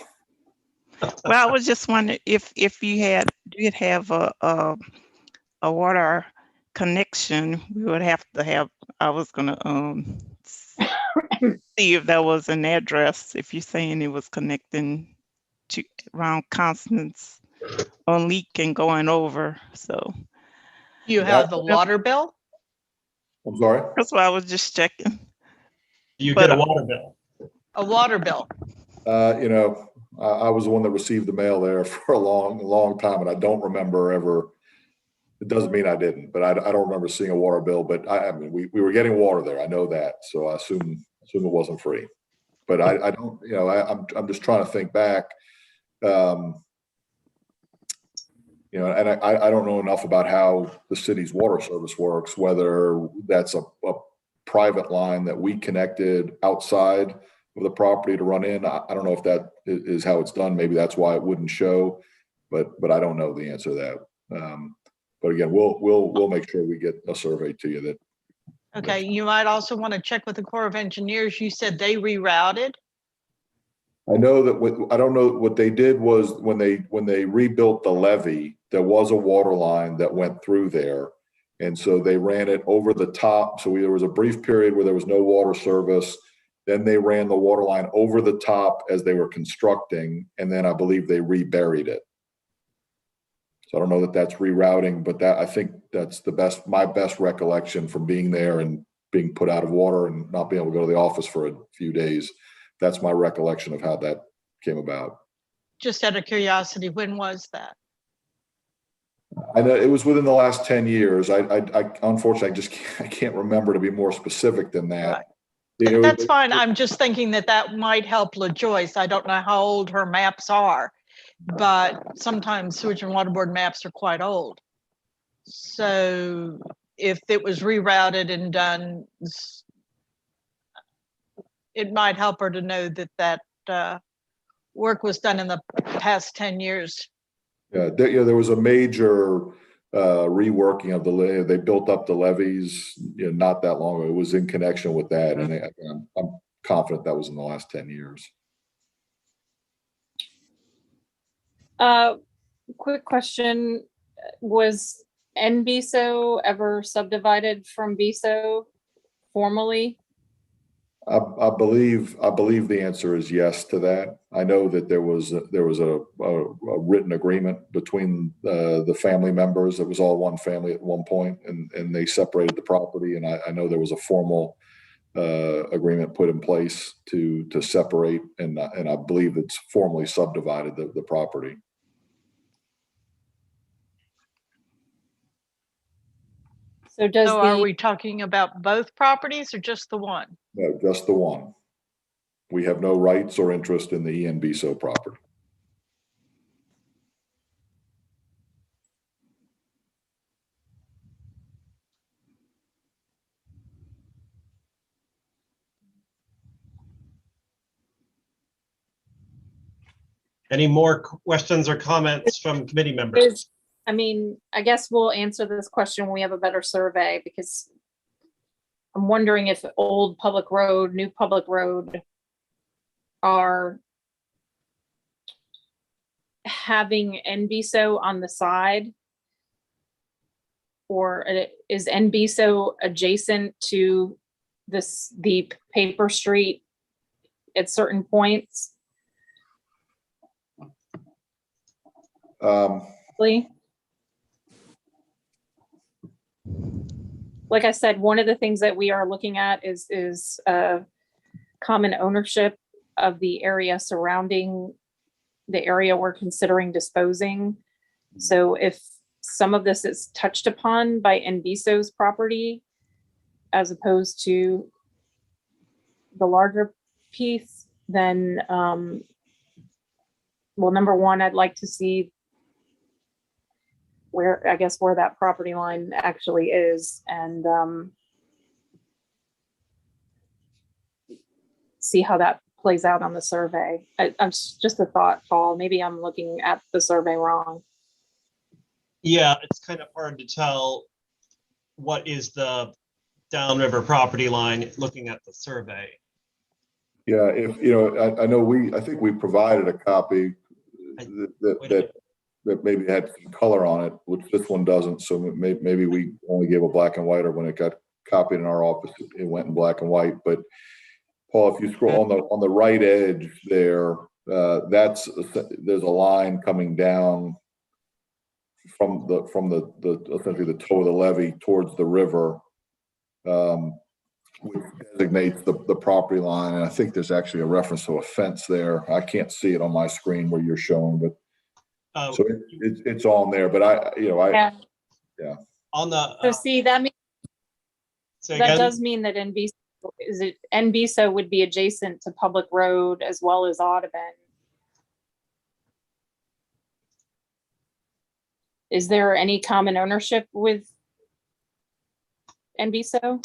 Well, I was just wondering if you did have a water connection, we would have to have. I was gonna see if there was an address. If you're saying it was connecting to around Constance or Leak and going over, so You have the water bill? I'm sorry? that's why I was just checking. Do you But, get a water bill? A water bill. I was the one that received the mail there for a long time, and I don't remember ever. It doesn't mean I didn't, but I don't remember seeing a water bill. But I mean, we were getting water there. I know that, so I assume it wasn't free. But I don't. I'm just trying to think back. And I don't know enough about how the city's water service works, whether that's a private line that we connected outside of the property to run in. I don't know if that is how it's done. Maybe that's why it wouldn't show, but I don't know the answer to that. But again, we'll make sure we get a survey to you that. Okay, you might also want to check with the Corps of Engineers. You said they rerouted. I know that I don't know what they did was when they rebuilt the levee, there was a water line that went through there. And so they ran it over the top. So there was a brief period where there was no water service. Then they ran the water line over the top as they were constructing. And then I believe they reburied it. So I don't know that that's rerouting, but I think that's my best recollection from being there and being put out of water and not being able to go to the office for a few days. That's my recollection of how that came about. Just out of curiosity, when was that? I know it was within the last 10 years. I unfortunately I can't remember to be more specific than that. Right. That's fine. I'm just thinking that might help LaJoyce. I don't know how old her maps are, but sometimes Sewage and Water Board maps are quite old. So if it was rerouted and done, it might help her to know that work was done in the past 10 years. Yeah, there was a major reworking of they built up the levees, not that long ago. It was in connection with that, and I'm confident that was in the last 10 years. Quick question, was NBISO ever subdivided from BISO formally? I believe the answer is yes to that. I know that there was a written agreement between the family members. It was all one family at one point, and they separated the property. And I know there was a formal agreement put in place to separate, and I believe it's formally subdivided the property. So does So are the, we talking about both properties or just the one? No, just the one. We have no rights or interest in the ENBISO property. Any more questions or comments from committee members? I mean, I guess we'll answer this question when we have a better survey, because I'm wondering if old public road, new public road are having NBISO on the side, or is NBISO adjacent to the paper street at certain points? Lee? Like I said, one of the things that we are looking at is common ownership of the area surrounding the area we're considering disposing. So if some of this is touched upon by NBISO's property, as opposed to the larger piece, then, well, number one, I'd like to see where that property line actually is, and see how that plays out on the survey. I'm just a thought, Paul. Maybe I'm looking at the survey wrong. Yeah, it's kind of hard to tell what is the downriver property line looking at the survey. Yeah, if I know I think we provided a copy that maybe had some color on it, which this one doesn't. So maybe we only gave a black and white, or when it got copied in our office, it went in black and white. But Paul, if you scroll on the right edge there, there's a line coming down from the essentially the toe of the levee towards the river, which designates the property line. And I think there's actually a reference to a fence there. I can't see it on my screen where you're showing, but so it's on there. But Yeah. On the So see, that means, say that again? does mean that NBISO would be adjacent to public road as well as Audubon. Is there any common ownership with NBISO?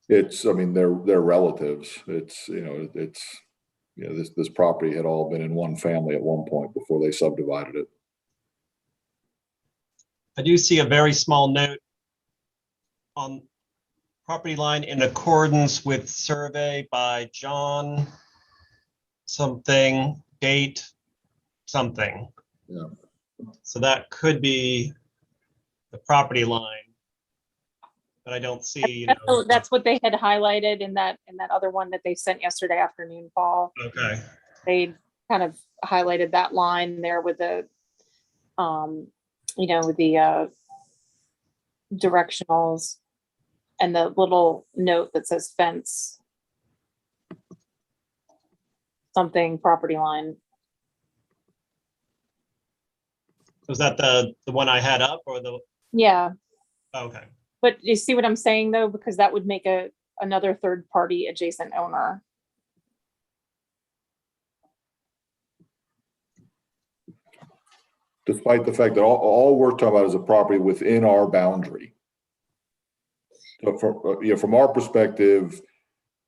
I mean, they're relatives. This property had all been in one family at one point before they subdivided it. I do see a very small note on property line in accordance with survey by John something, date something. Yeah. So that could be the property line. But I don't see, That's what they had highlighted in that other one that they sent yesterday afternoon, Paul. Okay. They kind of highlighted that line there with the, with the directionals and the little note that says fence something property line. Was that the one I had up, or the, Yeah, okay. but you see what I'm saying though, because that would make another third party adjacent owner. Despite the fact that all we're talking about is a property within our boundary. So from our perspective,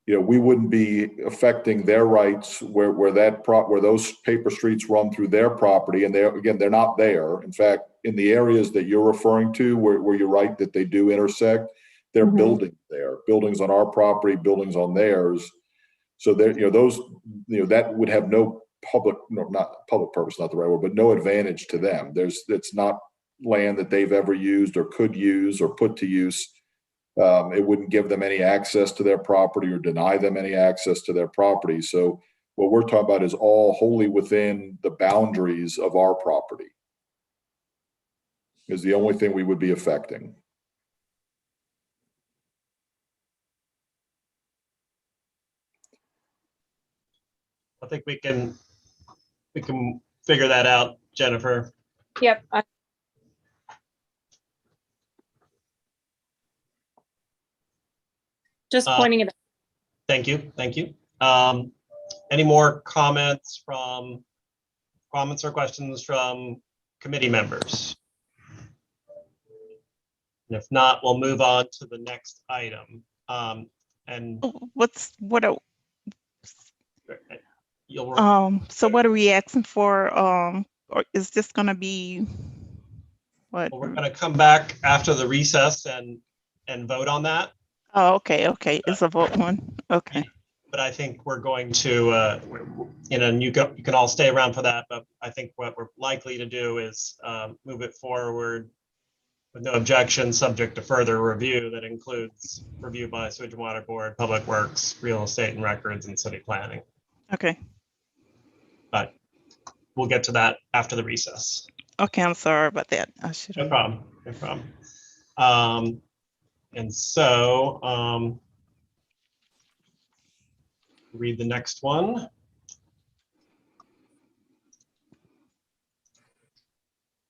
we wouldn't be affecting their rights where where those paper streets run through their property. And they're not there. In fact, in the areas that you're referring to, where you're right that they do intersect, there are Mhm. buildings there, buildings on our property, buildings on theirs. So there, that would have no public, no, not public purpose, not the right word, but no advantage to them. It's not land that they've ever used or could use or put to use. It wouldn't give them any access to their property or deny them any access to their property. So what we're talking about is all wholly within the boundaries of our property is the only thing we would be affecting. I think we can figure that out, Jennifer. Yep. Just Uh, pointing it. Thank you. Any more comments or questions from committee members? And if not, we'll move on to the next item. And you'll, So what are we asking for? Or is this gonna be what? we're going to come back after the recess and vote on that. Oh, okay. It's a vote one. Okay. But I think we're going to, and you can all stay around for that, but I think what we're likely to do is move it forward with no objection, subject to further review that includes review by Sewage and Water Board, Public Works, Real Estate and Records, and City Planning. Okay. But we'll get to that after the recess. Okay. I'm sorry about that. I should No have. problem. No problem. And so, read the next one.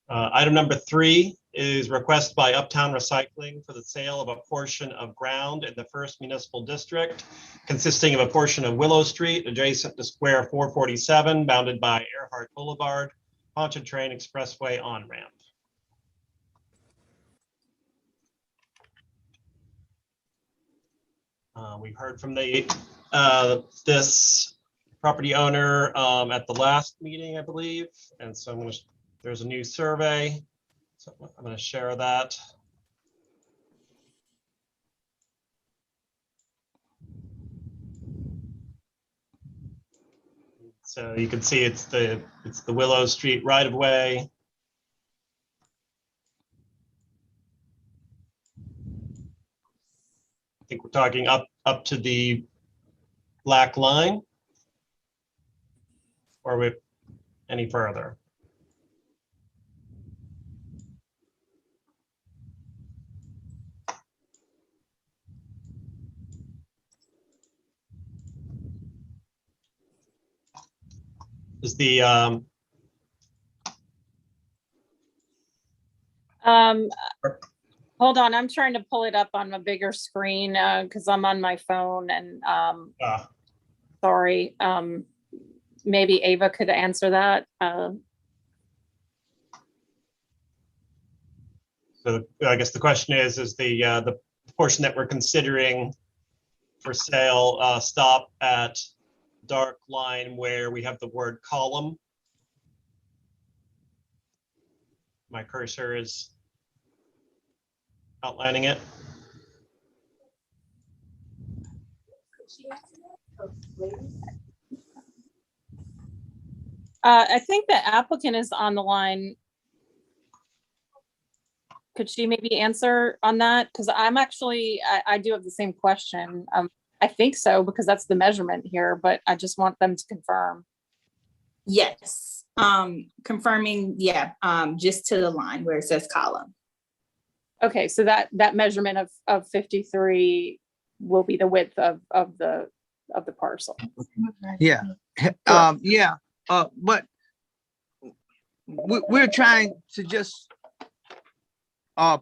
Item number 3 is request by Uptown Recycling for the sale of a portion of ground in the First Municipal District, consisting of a portion of Willow Street adjacent to Square 447, bounded by Earhart Boulevard, Pontchartrain Expressway on-ramp. We heard from this property owner at the last meeting, I believe, and so there's a new survey, so I'm going to share that. So you can see it's the Willow Street right of way. I think we're talking up to the black line, or with any further. Is the Hold on, I'm trying to pull it up on a bigger screen because I'm on my phone and sorry. Maybe Ava could answer that. So I guess the question is the portion that we're considering for sale stop at dark line where we have the word column? My cursor is outlining it. I think the applicant is on the line. Could she maybe answer on that? Because I'm actually, I do have the same question. I think so, because that's the measurement here, but I just want them to confirm. Yes, confirming, yeah, just to the line where it says column. Okay, so that measurement of 53 will be the width of the parcel. Yeah, but we're trying to just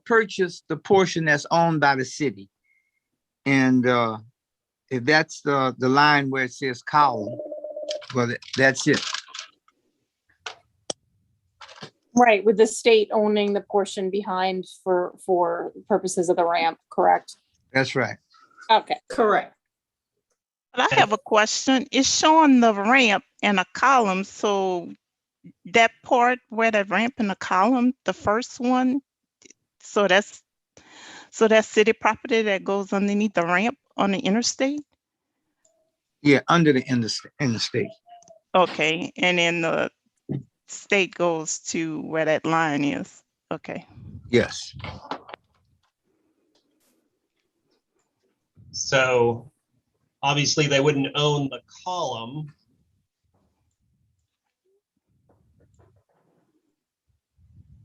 purchase the portion that's owned by the city. And if that's the line where it says column, well, that's it. Right, with the state owning the portion behind for purposes of the ramp, correct? That's right. Okay, Correct. But I have a question. It's showing the ramp and a column, so that part where the ramp and the column, the first one, so that's city property that goes underneath the ramp on the interstate? Yeah, under the interstate. Okay, and then the state goes to where that line is. Okay. Yes. So obviously they wouldn't own the column.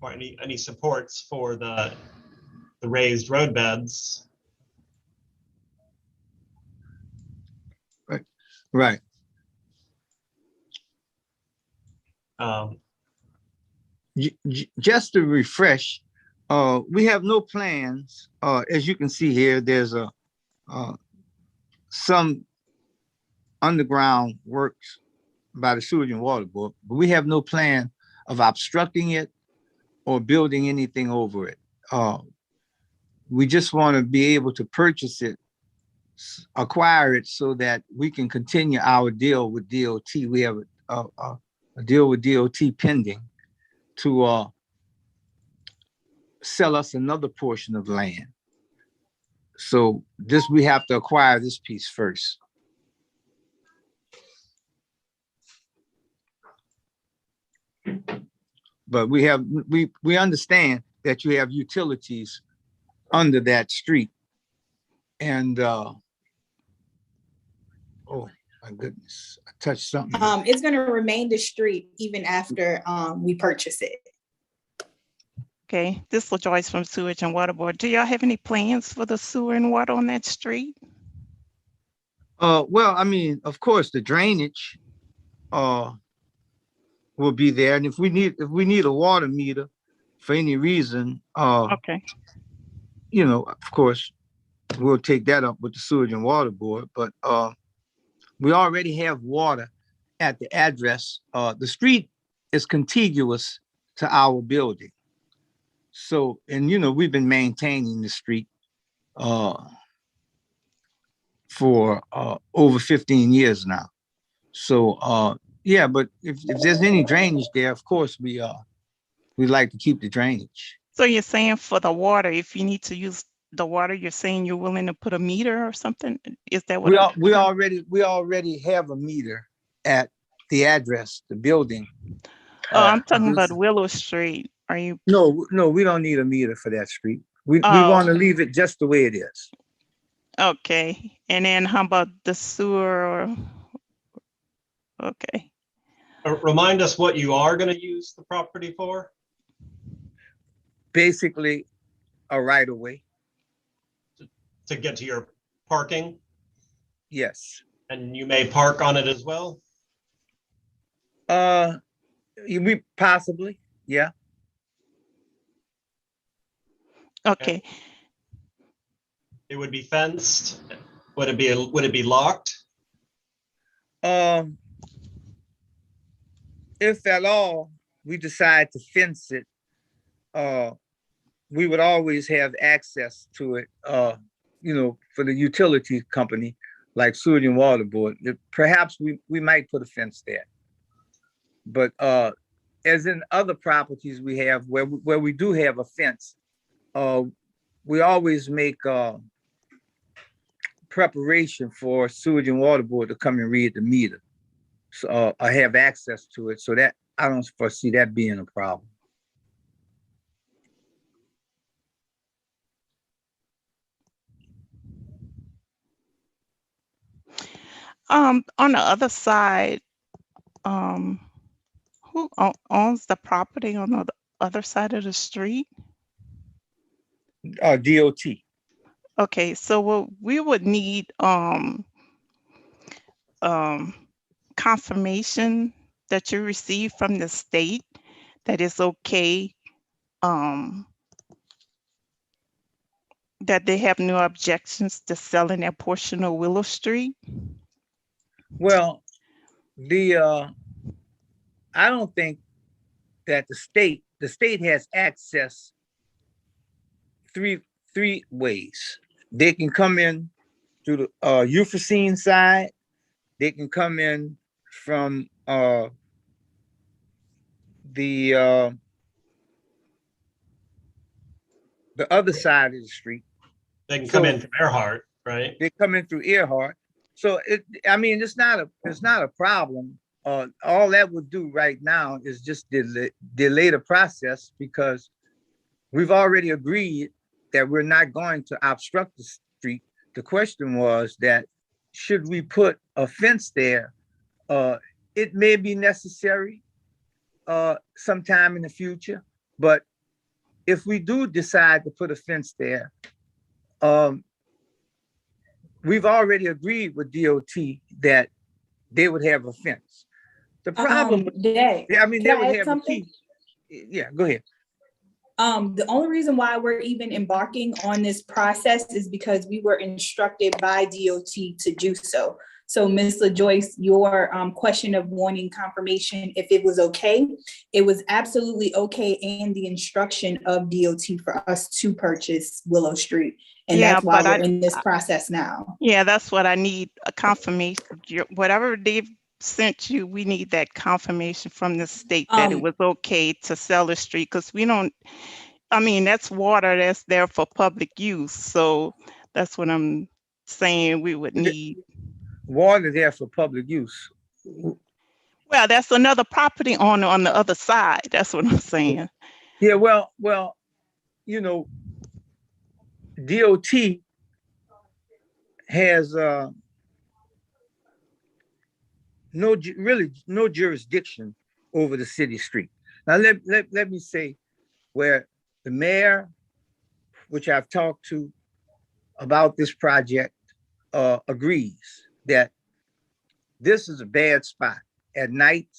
Or any supports for the raised road beds. Right. Just to refresh, we have no plans. As you can see here, there's some underground works by the Sewage and Water Board, but we have no plan of obstructing it or building anything over it. We just want to be able to purchase it, acquire it, so that we can continue our deal with DOT. We have a deal with DOT pending to sell us another portion of land. So we have to acquire this piece first. But we understand that you have utilities under that street. And oh my goodness, I touched something. It's gonna remain the street even after we purchase it. Okay, this is Joyce from Sewage and Water Board. Do y'all have any plans for the sewer and water on that street? Well, I mean, of course, the drainage will be there. And if we need a water meter for any reason, Okay. you know, of course, we'll take that up with the Sewage and Water Board. But we already have water at the address. The street is contiguous to our building. So, and you know, we've been maintaining the street for over 15 years now. So yeah, but if there's any drainage there, of course we like to keep the drainage. So you're saying for the water, if you need to use the water, you're saying you're willing to put a meter or something? Is that what? We already have a meter at the address, the building. Oh, I'm talking about Willow Street. Are you? No, we don't need a meter for that street. We want to leave it just the way it is. Okay. And then how about the sewer? Okay. Remind us what you are going to use the property for? Basically, a right of way. To get to your parking? Yes. And you may park on it as well? We possibly, yeah. Okay. It would be fenced? Would it be locked? If at all we decide to fence it, we would always have access to it, you know, for the utility company, like Sewage and Water Board. Perhaps we might put a fence there. But as in other properties we have where we do have a fence, we always make preparation for Sewage and Water Board to come and read the meter. So I have access to it, so that I don't foresee that being a problem. On the other side, who owns the property on the other side of the street? DOT. Okay, so what we would need confirmation that you received from the state that it's okay, that they have no objections to selling that portion of Willow Street. Well, I don't think that the state has access three ways. They can come in through the Euphrosyne side, they can come in from the other side of the street. They can come So- in from Earhart, right? They come in through Earhart. So I mean, it's not a problem. All that would do right now is just delay the process, because we've already agreed that we're not going to obstruct the street. The question was that, should we put a fence there? It may be necessary sometime in the future, but if we do decide to put a fence there, we've already agreed with DOT that they would have a fence. The problem, Dave, I mean, they can I would add have a something? key. Yeah, go ahead. The only reason why we're even embarking on this process is because we were instructed by DOT to do so. So Ms. LaJoyce, your question of wanting confirmation if it was okay, it was absolutely okay, and the instruction of DOT for us to purchase Willow Street. And Yeah, that's why but we're in this process now. Yeah, that's what I need, a confirmation. Whatever they've sent you, we need that confirmation from the state that it Um, was okay to sell the street, because we don't, I mean, that's water that's there for public use. So that's what I'm saying we would need. Water there for public use. Well, that's another property owner on the other side. That's what I'm saying. Yeah, well, you know, DOT has really no jurisdiction over the city street. Now let me say, where the mayor, which I've talked to about this project, agrees that this is a bad spot. At night,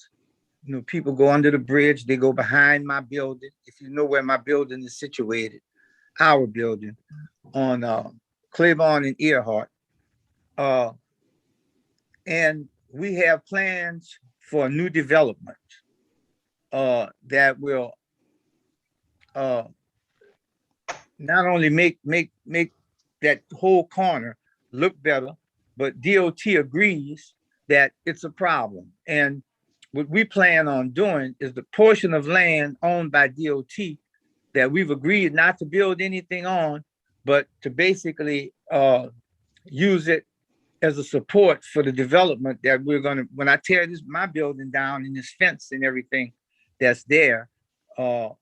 you know, people go under the bridge, they go behind my building. If you know where my building is situated, our building on Claiborne and Earhart. And we have plans for a new development that will not only make that whole corner look better, but DOT agrees that it's a problem. And what we plan on doing is the portion of land owned by DOT that we've agreed not to build anything on, but to basically use it as a support for the development that we're gonna, when I tear my building down and this fence and everything that's there, to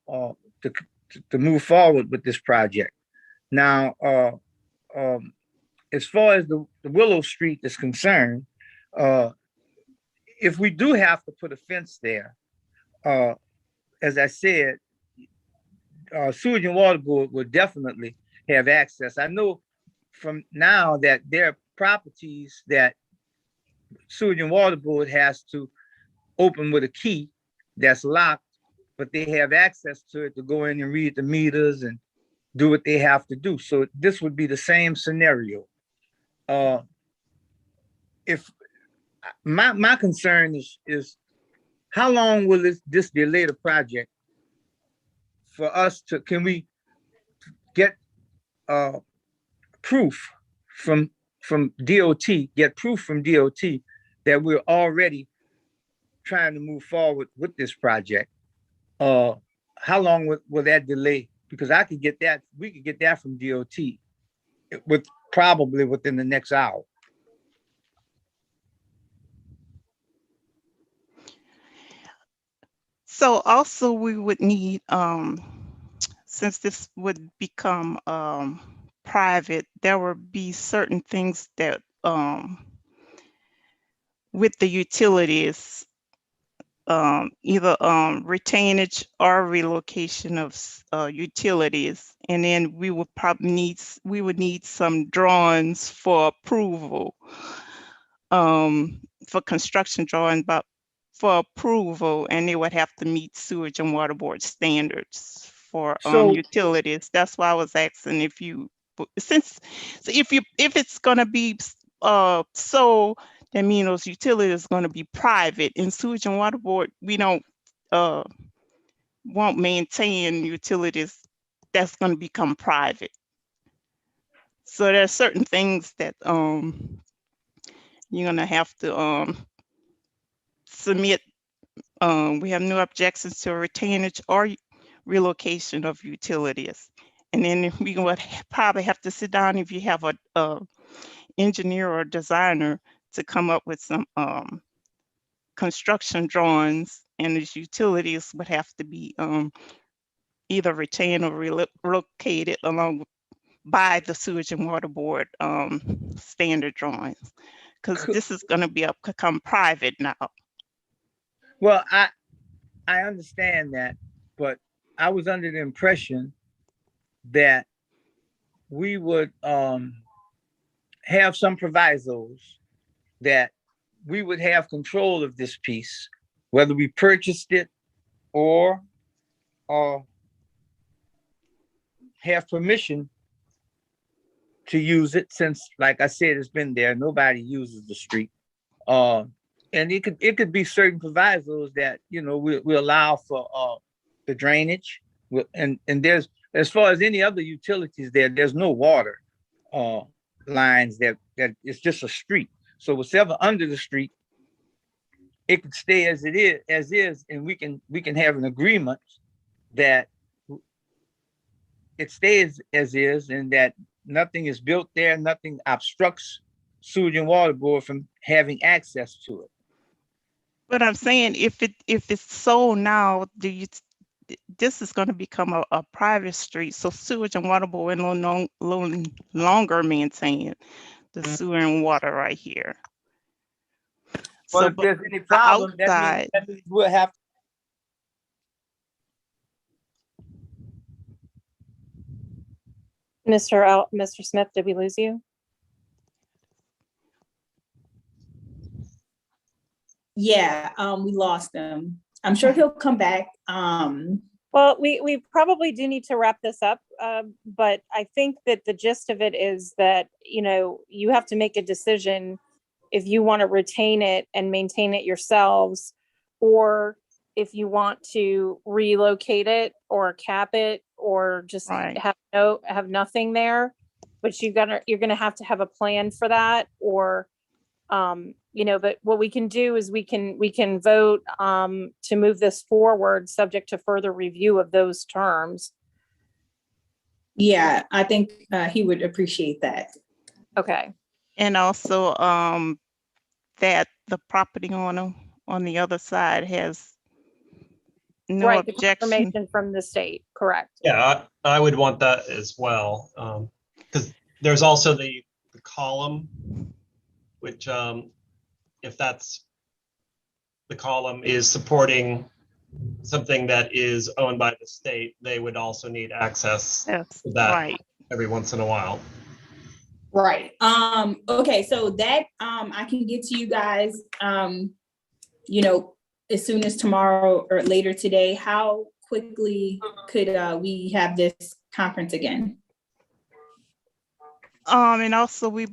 move forward with this project. Now, as far as the Willow Street is concerned, if we do have to put a fence there, as I said, Sewage and Water Board will definitely have access. I know from now that there are properties that Sewage and Water Board has to open with a key that's locked, but they have access to it to go in and read the meters and do what they have to do. So this would be the same scenario. If my concern is how long will this delay the project for us to, can we get proof from DOT, get proof from DOT that we're already trying to move forward with this project? How long will that delay? Because I could get that, we could get that from DOT with probably within the next hour. So also we would need, since this would become private, there would be certain things that with the utilities, either retainage or relocation of utilities, and then we would probably need some drawings for approval, for construction drawing, but for approval, and they would have to meet Sewage and Water Board standards for So- utilities. That's why I was asking if you, if it's gonna be so, that means those utilities are going to be private. In Sewage and Water Board, we don't won't maintain utilities that's going to become private. So there are certain things that you're gonna have to submit, we have no objections to retainage or relocation of utilities. And then we would probably have to sit down if you have a engineer or designer to come up with some construction drawings, and these utilities would have to be either retained or relocated along by the Sewage and Water Board standard drawings, because this is going to become private now. Well, I understand that, but I was under the impression that we would have some provisos that we would have control of this piece, whether we purchased it or have permission to use it, since, like I said, it's been there. Nobody uses the street. And it could be certain provisos that, you know, we allow for the drainage. And there's, as far as any other utilities there's no water lines that it's just a street. So whatever under the street, it could stay as it is, and we can have an agreement that it stays as is, and that nothing is built there, nothing obstructs Sewage and Water Board from having access to it. But I'm saying if it's sold now, this is going to become a private street. So Sewage and Water Board will no longer maintain the sewer and water right here. Well, So if there's any problem, outside, that means we'll have. Mr. Smith, did we lose you? Yeah, we lost him. I'm sure he'll come back. Well, we probably do need to wrap this up, but I think that the gist of it is that, you know, you have to make a decision if you want to retain it and maintain it yourselves, or if you want to relocate it or cap it or just Right. have nothing there. But you're gonna have to have a plan for that, or you know, but what we can do is we can vote to move this forward, subject to further review of those terms. Yeah, I think he would appreciate that. Okay. and also that the property owner on the other side has no Right, the objection. confirmation from the state, correct. Yeah, I would want that as well. Because there's also the column, which if that's, the column is supporting something that is owned by the state, they would also need access That's to that right. every once in a while. Right. Okay, so that I can get to you guys you know, as soon as tomorrow or later today. How quickly could we have this conference again? And also we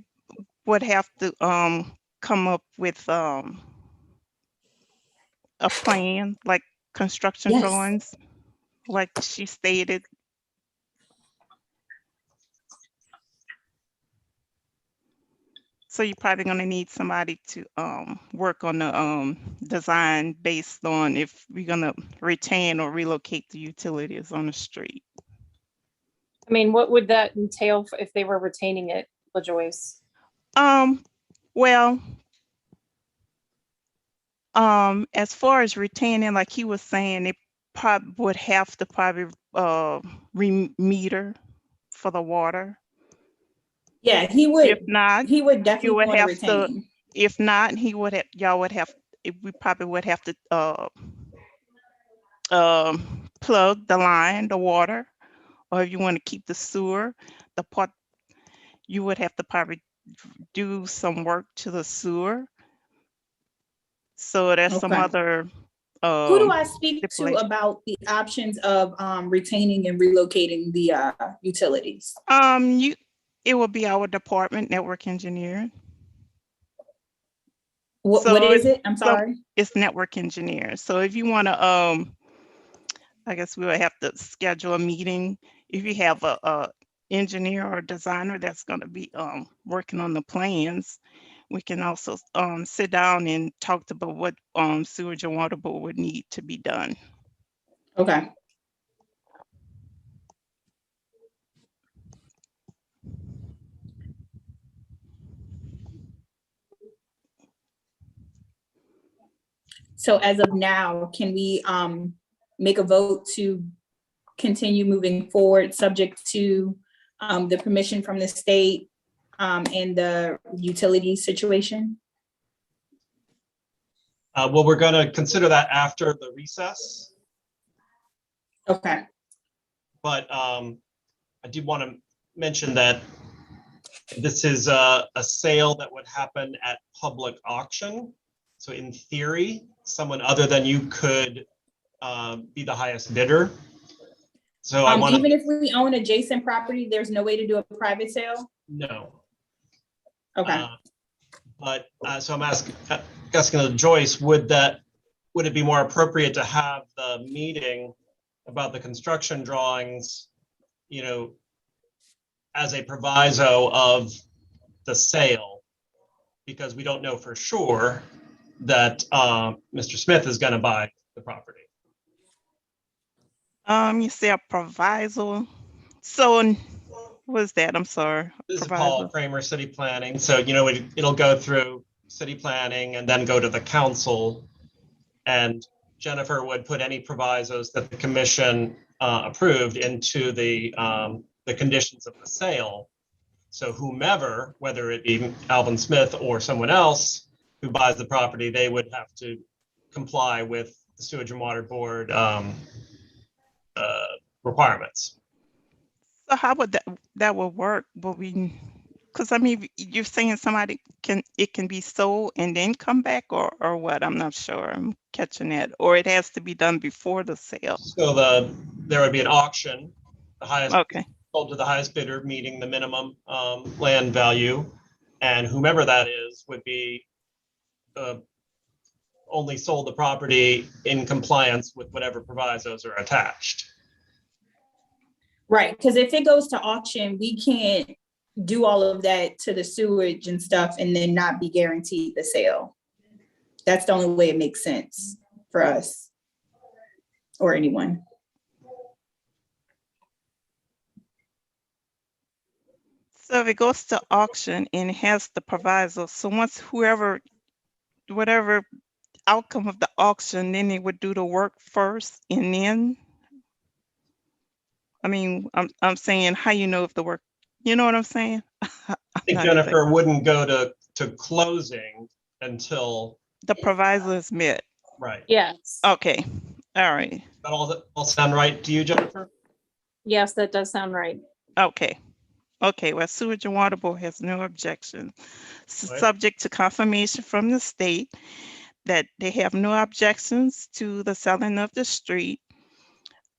would have to come up with a plan, like construction Yes. drawings, like she stated. So you're probably going to need somebody to work on the design based on if we're going to retain or relocate the utilities on the street. I mean, what would that entail if they were retaining it, LaJoyce? Well, as far as retaining, like he was saying, it probably would have to re-meter for the water. Yeah, he would. If not, He would definitely would want to have to- retain. if not, y'all would have, we probably would have to plug the line, the water, or if you want to keep the sewer, the part, you would have to probably do some work to the sewer. So there's some Okay. other. Who do I speak to stipulation. about the options of retaining and relocating the utilities? It will be our department, network engineer. What So is it? I'm sorry. It's network engineer. So if you want to, I guess we would have to schedule a meeting. If you have a engineer or designer that's going to be working on the plans, we can also sit down and talk about what sewage and water board would need to be done. Okay. So as of now, can we make a vote to continue moving forward, subject to the permission from the state and the utility situation? Well, we're going to consider that after the recess, Okay. but I did want to mention that this is a sale that would happen at public auction. So in theory, someone other than you could be the highest bidder. So I want Even to, if we own adjacent property, there's no way to do a private sale? no. Okay. But so I'm asking Joyce, would it be more appropriate to have the meeting about the construction drawings, you know, as a proviso of the sale? Because we don't know for sure that Mr. Smith is going to buy the property. You say a proviso. So what's that? I'm sorry. This is Paul Proviso. Kramer, City Planning. So, you know, it'll go through City Planning and then go to the council. And Jennifer would put any provisos that the commission approved into the conditions of the sale. So whomever, whether it be Alvin Smith or someone else who buys the property, they would have to comply with the Sewage and Water Board requirements. So how would that would work? But because I mean, you're saying it can be sold and then come back, or what? I'm not sure. I'm catching that. Or it has to be done before the sale. So there would be an auction, the highest Okay. sold to the highest bidder, meeting the minimum land value, and whomever that is would be only sold the property in compliance with whatever provisos are attached. Right, because if it goes to auction, we can't do all of that to the sewage and stuff and then not be guaranteed the sale. That's the only way it makes sense for us or anyone. So if it goes to auction and it has the proviso, so once whatever outcome of the auction, then they would do the work first and then. I mean, I'm saying, how you know if the work, you know what I'm saying? I think Jennifer wouldn't go to closing until. The proviso is met. Right. Yes. Okay. All right. That all sound right to you, Jennifer? Yes, that does sound right. Okay. Okay. Well, Sewage and Water Board has no objection. Right. Subject to confirmation from the state that they have no objections to the selling of the street.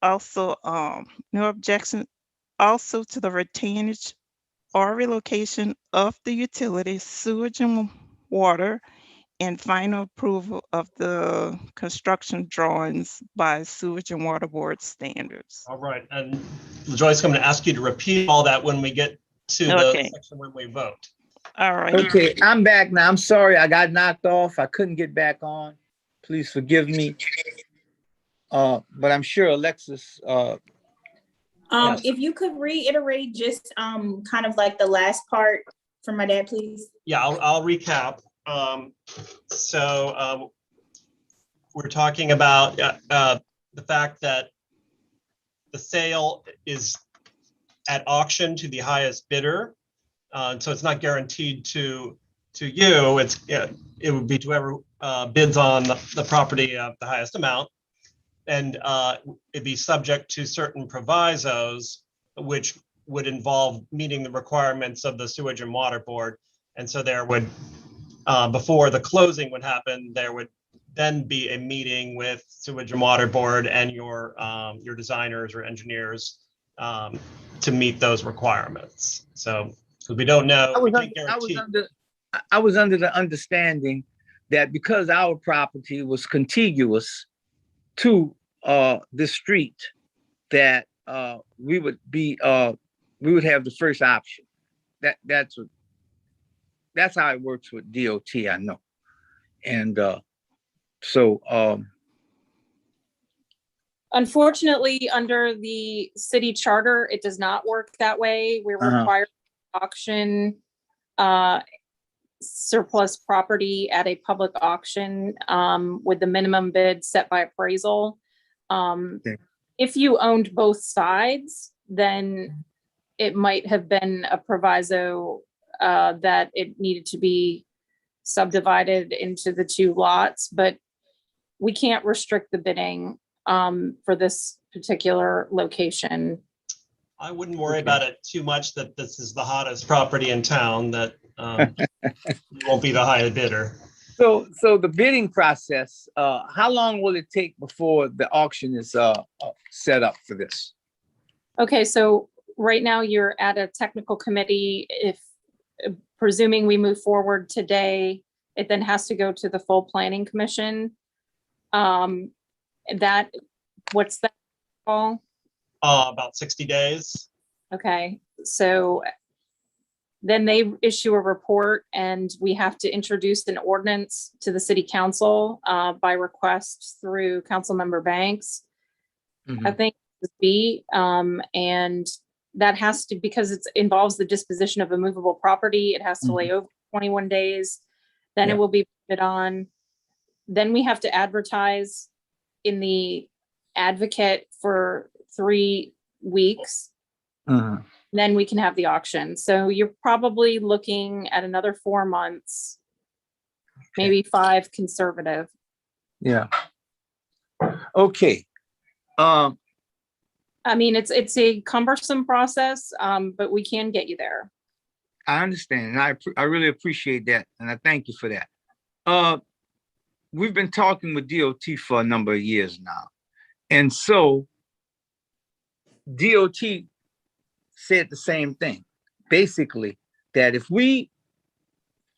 Also, no objection also to the retainage or relocation of the utilities, sewage and water, and final approval of the construction drawings by Sewage and Water Board standards. All right. And Joyce, I'm going to ask you to repeat all that when we get to the section when we vote. All right. Okay, I'm back now. I'm sorry, I got knocked off. I couldn't get back on. Please forgive me. But I'm sure Alexis, yes. If you could reiterate just kind of like the last part for my dad, please. Yeah, I'll recap. We're talking about the fact that the sale is at auction to the highest bidder. So it's not guaranteed to you. It would be to whoever bids on the property of the highest amount. And it'd be subject to certain provisos, which would involve meeting the requirements of the Sewage and Water Board. And so there would, before the closing would happen, there would then be a meeting with Sewage and Water Board and your designers or engineers to meet those requirements. So, because we don't know, I we can't guarantee. I was under the understanding that because our property was contiguous to this street, that we would have the first option. That's that's how it works with DOT, I know. And so Unfortunately, under the city charter, it does not work that way. We're Uh-huh. required to auction surplus property at a public auction with the minimum bid set by appraisal. Okay. If you owned both sides, then it might have been a proviso that it needed to be subdivided into the two lots, but we can't restrict the bidding for this particular location. I wouldn't worry Okay. about it too much that this is the hottest property in town, that you won't be the highest bidder. so the bidding process, how long will it take before the auction is set up for this? Okay, so right now you're at a technical committee. If presuming we move forward today, it then has to go to the full planning commission. What's that call? About 60 days. Okay, so then they issue a report and we have to introduce an ordinance to the city council by request through Councilmember Banks. I think it's B, and that has to, because it involves the disposition of a movable property, it has to lay over 21 days. Then Yeah. it will be put on. Then we have to advertise in the Advocate for 3 weeks. Uh-huh. Then we can have the auction. So you're probably looking at another 4 months, maybe 5 conservative. Yeah. Okay. I mean, it's a cumbersome process, but we can get you there. I understand, and I really appreciate that, and I thank you for that. We've been talking with DOT for a number of years now, and so DOT said the same thing, basically, that if we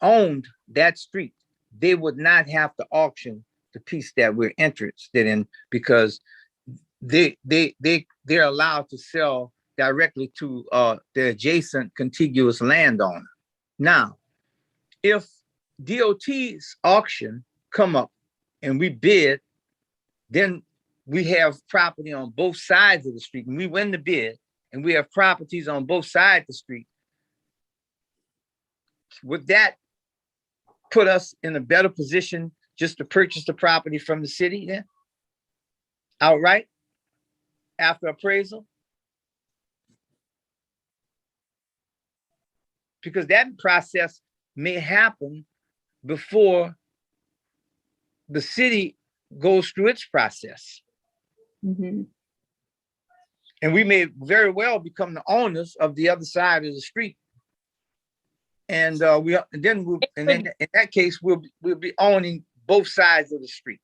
owned that street, they would not have to auction the piece that we're interested in, because they're allowed to sell directly to the adjacent contiguous landowner. Now, if DOT's auction come up and we bid, then we have property on both sides of the street, and we win the bid, and we have properties on both sides of the street. Would that put us in a better position just to purchase the property from the city then? Outright? After appraisal? Because that process may happen before the city goes through its process. Mhm. And we may very well become the owners of the other side of the street. And in that case, we'll be owning both sides of the street.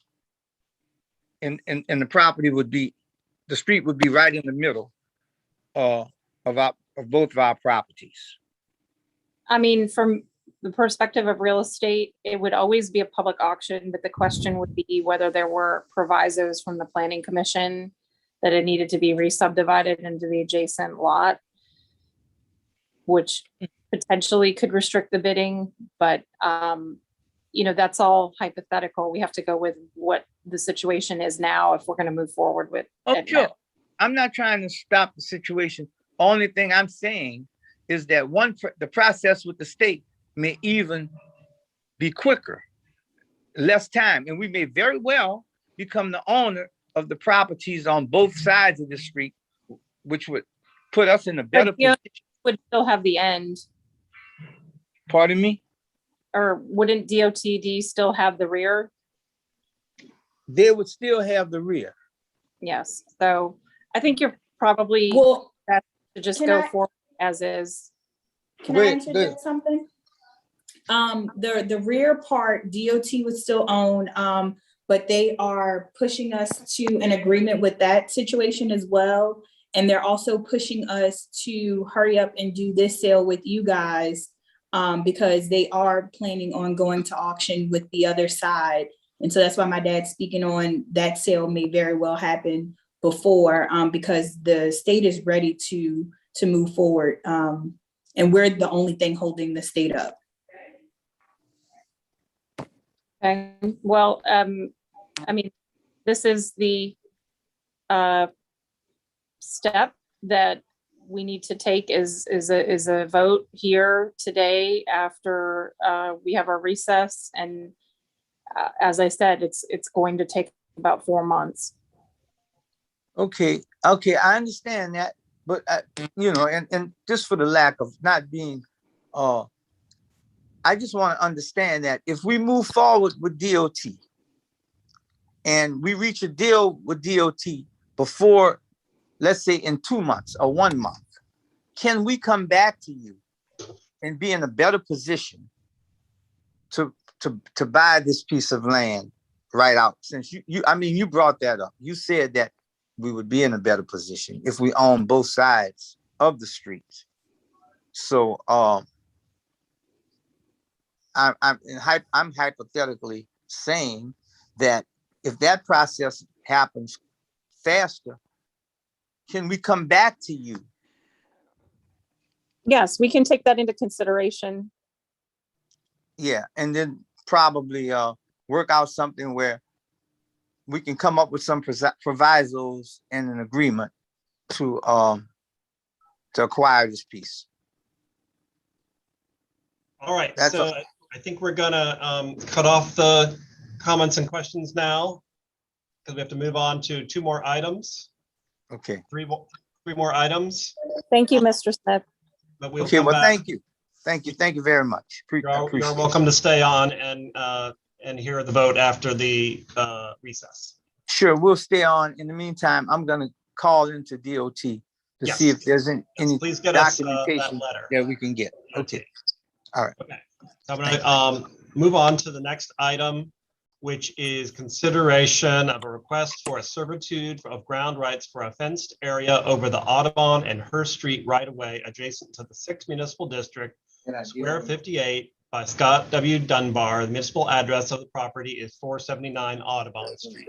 And the property would be, the street would be right in the middle of both of our properties. I mean, from the perspective of real estate, it would always be a public auction, but the question would be whether there were provisos from the planning commission that it needed to be re-subdivided into the adjacent lot, which potentially could restrict the bidding, but that's all hypothetical. We have to go with what the situation is now if we're going to move forward with it. Sure. I'm not trying to stop the situation. Only thing I'm saying is that the process with the state may even be quicker, less time, and we may very well become the owner of the properties on both sides of the street, which would put us in a better But DOT position. would still have the end, Pardon me? or wouldn't DOTD still have the rear? They would still have the rear. Yes. So I think you're probably Well, to just can go I- forward as is. can Go I ahead, go interject ahead. something? The rear part, DOT would still own, but they are pushing us to an agreement with that situation as well. And they're also pushing us to hurry up and do this sale with you guys, because they are planning on going to auction with the other side. And so that's why my dad's speaking on that sale may very well happen before, because the state is ready to move forward. And we're the only thing holding the state up. Okay, well, I mean, this is the step that we need to take is a vote here today after we have our recess. And as I said, it's going to take about 4 months. Okay, I understand that, but you know, and just for the lack of not being, I just want to understand that if we move forward with DOT and we reach a deal with DOT before, let's say in 2 months or 1 month, can we come back to you and be in a better position to buy this piece of land right out? Since I mean, you brought that up. You said that we would be in a better position if we own both sides of the streets. So I'm hypothetically saying that if that process happens faster, can we come back to you? Yes, we can take that into consideration. Yeah, and then probably work out something where we can come up with some provisos and an agreement to acquire this piece. All right, That's so I think we're gonna cut off the comments and questions now because we have to move on to 2 more items, Okay. 3 more items. Thank you, Mr. Smith. But we'll Okay, come well, back. thank you very much. You're welcome to stay on and hear the vote after the recess. Sure, we'll stay on. In the meantime, I'm gonna call into DOT to Yes. see if there's any Please get us that documentation letter. that we can get. Okay, all right. Okay, so I'm gonna move on to the next item, which is consideration of a request for a servitude of ground rights for a fenced area over the Audubon and Hurst Street right-of-way adjacent to the 6th Municipal District, Square 58 by Scott W. Dunbar. The municipal address of the property is 479 Audubon Street.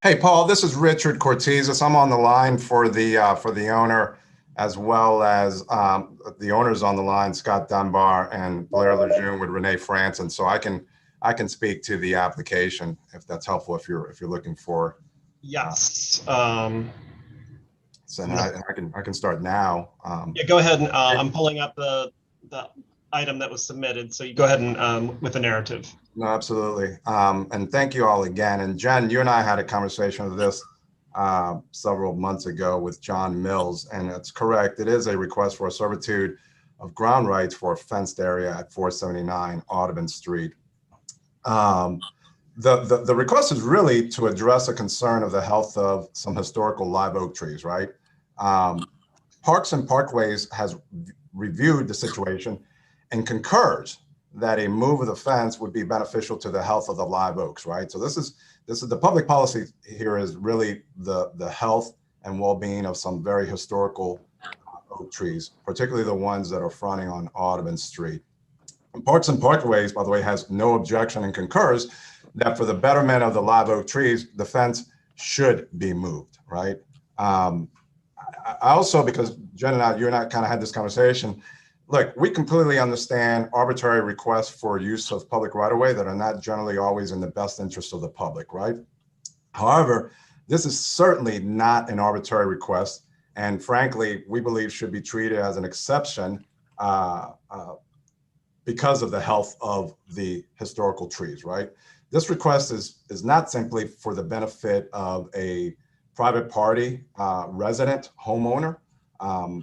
Hey, Paul, this is Richard Cortezis. I'm on the line for the owner, as well as the owner's on the line, Scott Dunbar and Blair Lejeune with Renee Franson. So I can speak to the application if that's helpful. If you're looking for. Yes. So I can start now. Yeah, go ahead. And I'm pulling up the item that was submitted. So you go ahead and with the narrative. No, absolutely. And thank you all again. And Jen, you and I had a conversation of this several months ago with John Mills, and it's correct. It is a request for a servitude of ground rights for a fenced area at 479 Audubon Street. The request is really to address a concern of the health of some historical live oak trees, right? Parks and Parkways has reviewed the situation and concurs that a move of the fence would be beneficial to the health of the live oaks, right? So this is the public policy here is really the health and well-being of some very historical oak trees, particularly the ones that are fronting on Audubon Street. And Parks and Parkways, by the way, has no objection and concurs that for the betterment of the live oak trees, the fence should be moved, right? I also, because Jen and you and I kind of had this conversation, look, we completely understand arbitrary requests for use of public right-of-way that are not generally always in the best interest of the public, right? However, this is certainly not an arbitrary request, and frankly, we believe should be treated as an exception because of the health of the historical trees, right? This request is not simply for the benefit of a private party resident homeowner,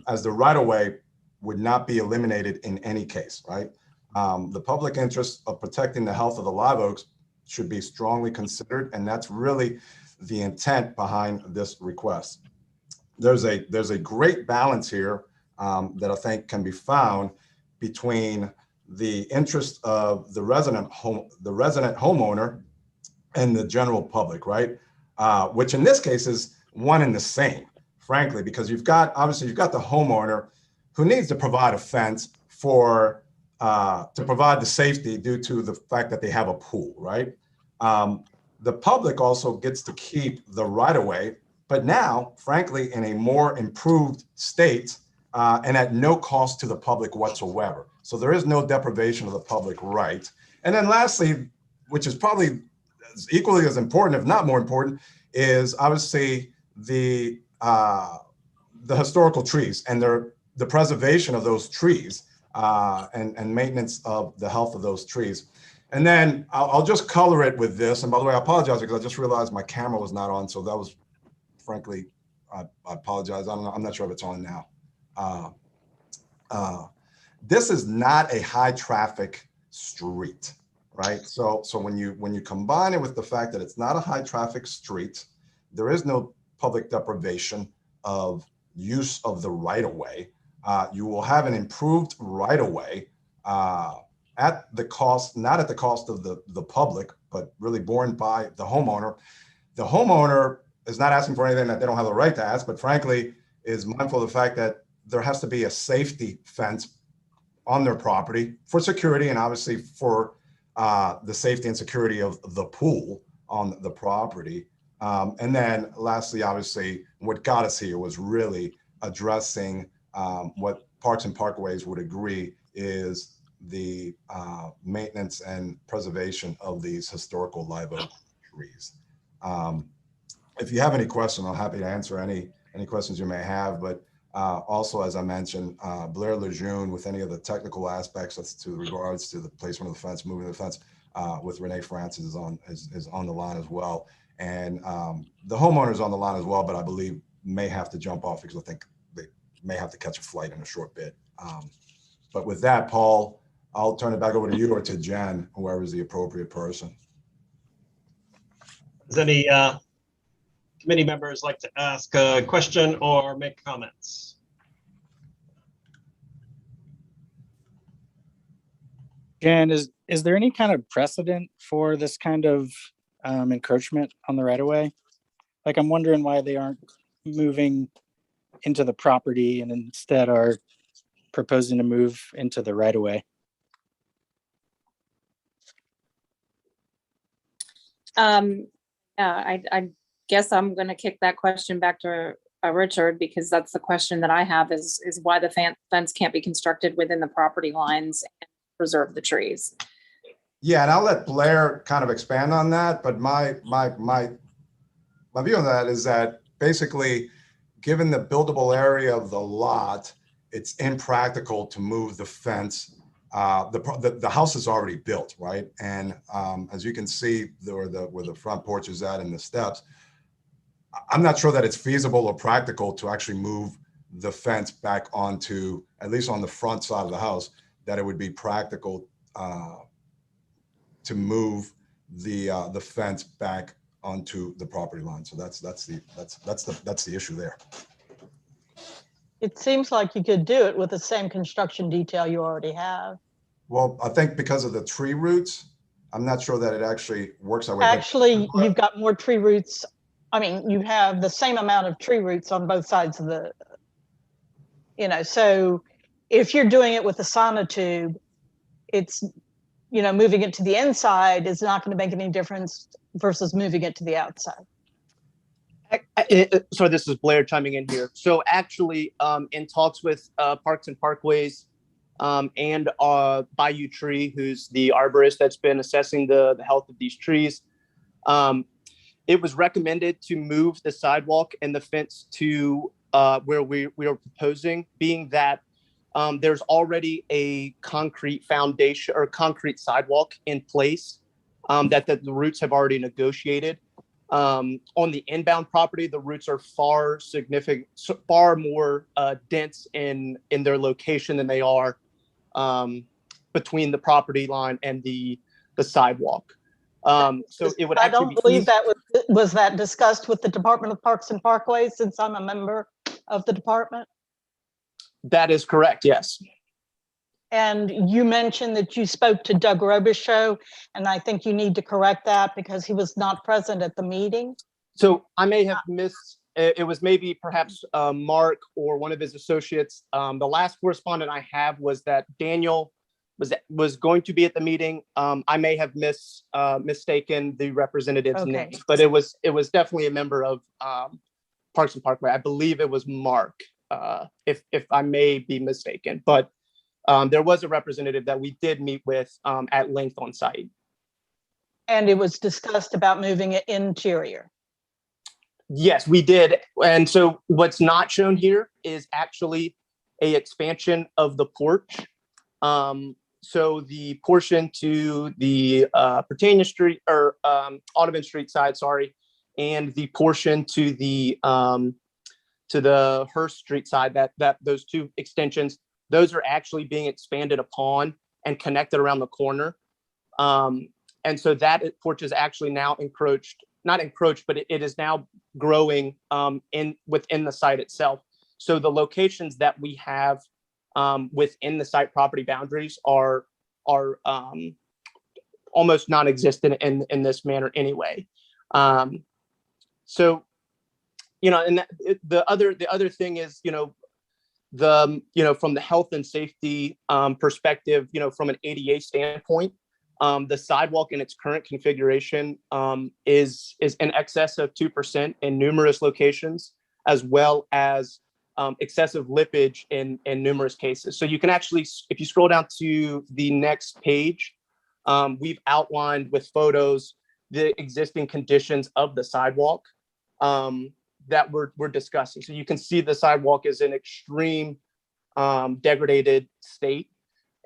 as the right-of-way would not be eliminated in any case, right? The public interest of protecting the health of the live oaks should be strongly considered, and that's really the intent behind this request. There's a great balance here that I think can be found between the interest of the resident homeowner and the general public, right? Which in this case is one and the same, frankly, because obviously you've got the homeowner who needs to provide a fence to provide the safety due to the fact that they have a pool, right? The public also gets to keep the right-of-way, but now, frankly, in a more improved state and at no cost to the public whatsoever. So there is no deprivation of the public right. And then lastly, which is probably equally as important, if not more important, is obviously the historical trees and the preservation of those trees and maintenance of the health of those trees. And then I'll just color it with this. And by the way, I apologize because I just realized my camera was not on. So that was, frankly, I apologize. I'm not sure if it's on now. This is not a high traffic street, right? So when you combine it with the fact that it's not a high traffic street, there is no public deprivation of use of the right of way. You will have an improved right of way at the cost, not at the cost of the public, but really borne by the homeowner. The homeowner is not asking for anything that they don't have the right to ask, but frankly is mindful of the fact that there has to be a safety fence on their property for security and obviously for the safety and security of the pool on the property. And then lastly, obviously, what got us here was really addressing what Parks and Parkways would agree is the maintenance and preservation of these historical live oak trees. If you have any questions, I'm happy to answer any questions you may have. But also, as I mentioned, Blair Lejeune with any of the technical aspects as to regards to the placement of the fence, moving the fence, with Renee Francis is on the line as well. And the homeowner is on the line as well, but I believe may have to jump off because I think they may have to catch a flight in a short bit. But with that, Paul, I'll turn it back over to you or to Jen, whoever is the appropriate person. Does any committee members like to ask a question or make comments? Jen, is there any kind of precedent for this kind of encroachment on the right of way? Like, I'm wondering why they aren't moving into the property and instead are proposing to move into the right of way. I guess I'm going to kick that question back to Richard, because that's the question that I have is why the fence can't be constructed within the property lines and preserve the trees. Yeah, and I'll let Blair kind of expand on that. But my view on that is that basically, given the buildable area of the lot, it's impractical to move the fence. The house is already built, right? And as you can see, where the front porch is at and the steps, I'm not sure that it's feasible or practical to actually move the fence back onto, at least on the front side of the house, that it would be practical to move the fence back onto the property line. So that's the issue there. It seems like you could do it with the same construction detail you already have. Well, I think because of the tree roots, I'm not sure that it actually works that way. Actually, you've got more tree roots. I mean, you have the same amount of tree roots on both sides of the, so if you're doing it with a sonotube, it's, moving it to the inside is not going to make any difference versus moving it to the outside. So this is Blair chiming in here. So actually, in talks with Parks and Parkways and Bayou Tree, who's the arborist that's been assessing the health of these trees, it was recommended to move the sidewalk and the fence to where we are proposing, being that there's already a concrete foundation or concrete sidewalk in place that the roots have already negotiated. On the inbound property, the roots are far more dense in their location than they are between the property line and the sidewalk. So it would actually I don't believe that was that discussed with the Department of Parks and Parkways, since I'm a member of the department. That is correct, yes. And you mentioned that you spoke to Doug Robichaux, and I think you need to correct that because he was not present at the meeting. So I may have missed, it was maybe perhaps Mark or one of his associates. The last correspondent I have was that Daniel was going to be at the meeting. I may have mistaken the representative's name, but it was definitely a member of Parks and Parkway. I believe it was Mark. if I may be mistaken. But there was a representative that we did meet with at length on site. And it was discussed about moving it interior. Yes, we did. And so what's not shown here is actually a expansion of the porch. So the portion to the Pertania Street or Audubon Street side, sorry, and the portion to the Hearst Street side, that those two extensions, those are actually being expanded upon and connected around the corner. And so that porch is actually now not encroached, but it is now growing within the site itself. So the locations that we have within the site property boundaries are almost non-existent in this manner anyway. So, and the other thing is, from the health and safety perspective, from an ADA standpoint, the sidewalk in its current configuration is in excess of 2% in numerous locations, as well as excessive lippage in numerous cases. So you can actually, if you scroll down to the next page, we've outlined with photos the existing conditions of the sidewalk that we're discussing. So you can see the sidewalk is in extreme degraded state.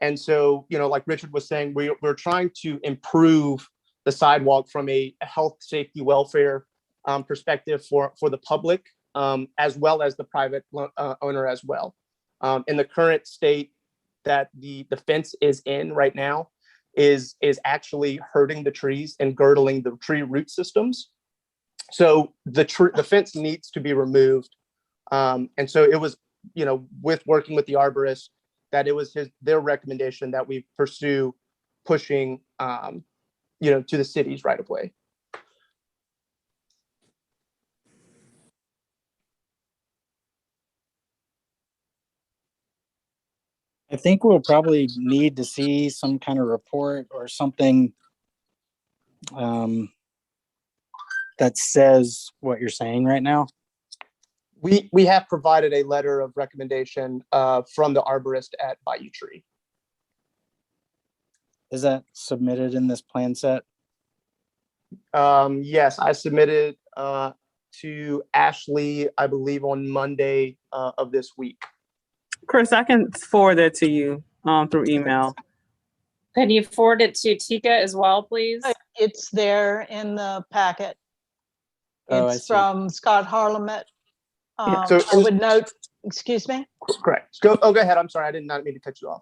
And so, like Richard was saying, we're trying to improve the sidewalk from a health, safety, welfare perspective for the public, as well as the private owner as well. In the current state that the fence is in right now is actually hurting the trees and girdling the tree root systems. So the fence needs to be removed. And so it was, with working with the arborist, that it was their recommendation that we pursue pushing, to the city's right of way. I think we'll probably need to see some kind of report or something that says what you're saying right now. We have provided a letter of recommendation from the arborist at Bayou Tree. Is that submitted in this plan set? Yes, I submitted to Ashley, I believe, on Monday of this week. Chris, I can forward that to you through email. Can you forward it to Tika as well, please? It's there in the packet. Oh, I It's see. from Scott Harlemet. So- I would note, excuse me? Correct. Go ahead. I'm sorry. I did not mean to cut you off.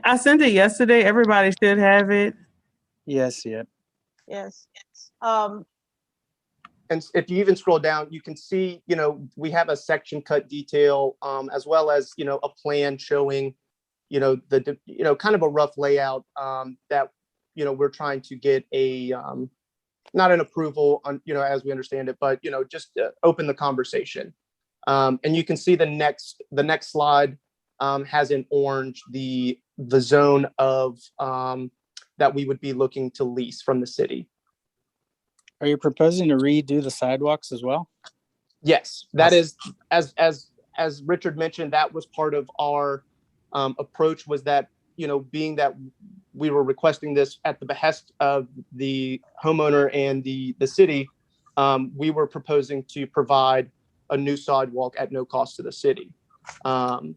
I sent it yesterday. Everybody should have it. Yes, yeah. Yes. And if you even scroll down, you can see, we have a section cut detail, as well as, a plan showing, kind of a rough layout that, we're trying to get a, not an approval on, as we understand it, but, just open the conversation. And you can see the next slide has in orange the zone of that we would be looking to lease from the city. Are you proposing to redo the sidewalks as well? Yes, that is, as Richard mentioned, that was part of our approach, was that, being that we were requesting this at the behest of the homeowner and the city, we were proposing to provide a new sidewalk at no cost to the city. So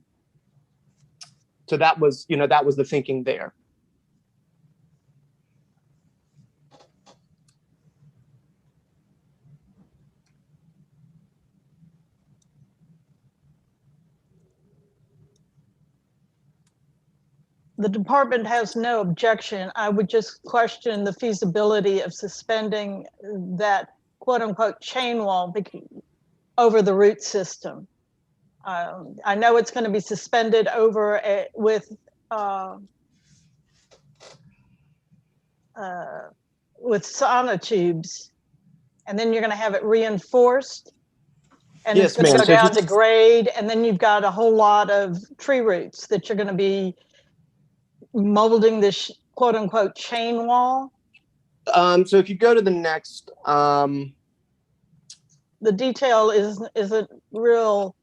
that was the thinking there. The department has no objection. I would just question the feasibility of suspending that quote unquote chain wall over the root system. I know it's going to be suspended over with sonotubes, and then you're going to have it reinforced. And Yes, it's going to ma'am. go down to grade, and then you've got a whole lot of tree roots that you're going to be molding this quote unquote chain wall. So if you go to the next, The detail isn't real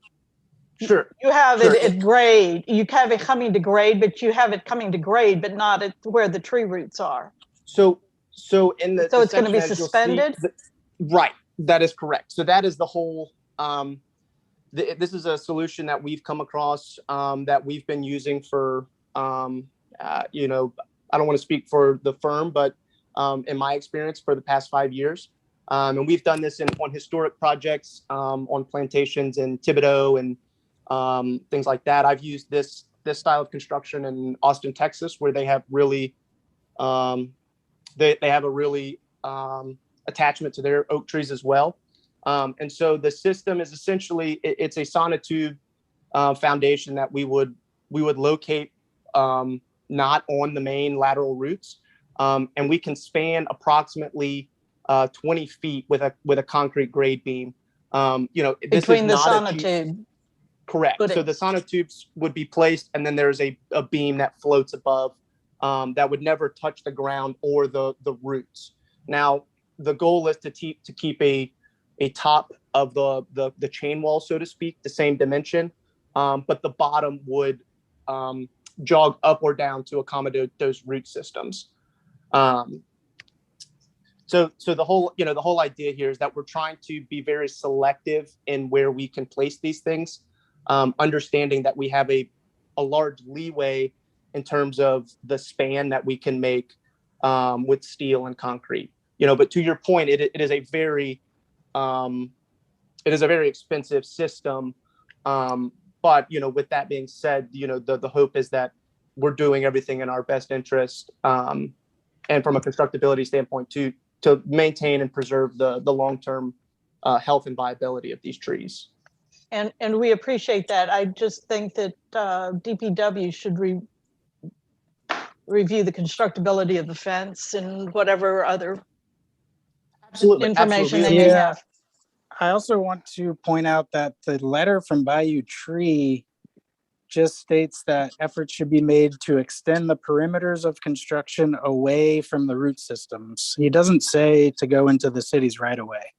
Sure. You have Sure. it at grade, you have it coming to grade, but you have it coming to grade, but not at where the tree roots are. So in the So it's gonna be section, as you'll see, suspended? right, that is correct. So that is the whole, this is a solution that we've come across, that we've been using for, you know, I don't want to speak for the firm, but in my experience for the past 5 years. And we've done this on historic projects, on plantations in Thibodeau and things like that. I've used this style of construction in Austin, Texas, where they have really, they have a really attachment to their oak trees as well. And so the system is essentially, it's a sonotube foundation that we would locate not on the main lateral roots. And we can span approximately 20 feet with a concrete grade beam. You know, this Between the is not a sonotube. correct. So footings. the sonotubes would be placed, and then there's a beam that floats above that would never touch the ground or the roots. Now, the goal is to keep a top of the chain wall, so to speak, the same dimension, but the bottom would jog up or down to accommodate those root systems. So the whole idea here is that we're trying to be very selective in where we can place these things, understanding that we have a large leeway in terms of the span that we can make with steel and concrete. You know, but to your point, it is a very expensive system. But you know, with that being said, you know, the hope is that we're doing everything in our best interest, and from a constructability standpoint to maintain and preserve the long-term health and viability of these trees. And we appreciate that. I just think that DPW should review the constructability of the fence and whatever other Absolutely. information Absolutely. they may Yeah. have. I also want to point out that the letter from Bayou Tree just states that efforts should be made to extend the perimeters of construction away from the root systems. He doesn't say to go into the city's right of way.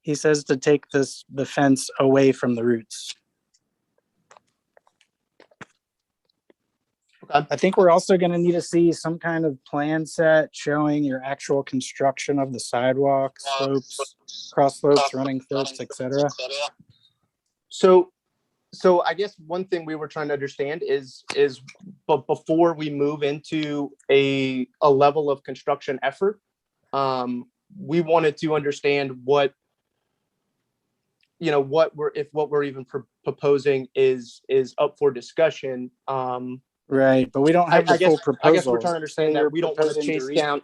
He says to take the fence away from the roots. Okay. I think we're also going to need to see some kind of plan set showing your actual construction of the sidewalks, slopes, cross slopes, running slopes, etc. So I guess one thing we were trying to understand is but before we move into a level of construction effort, we wanted to understand what we're even proposing is up for discussion. Right, but we don't have the full proposal. I guess we're trying to understand that we don't want to chase down.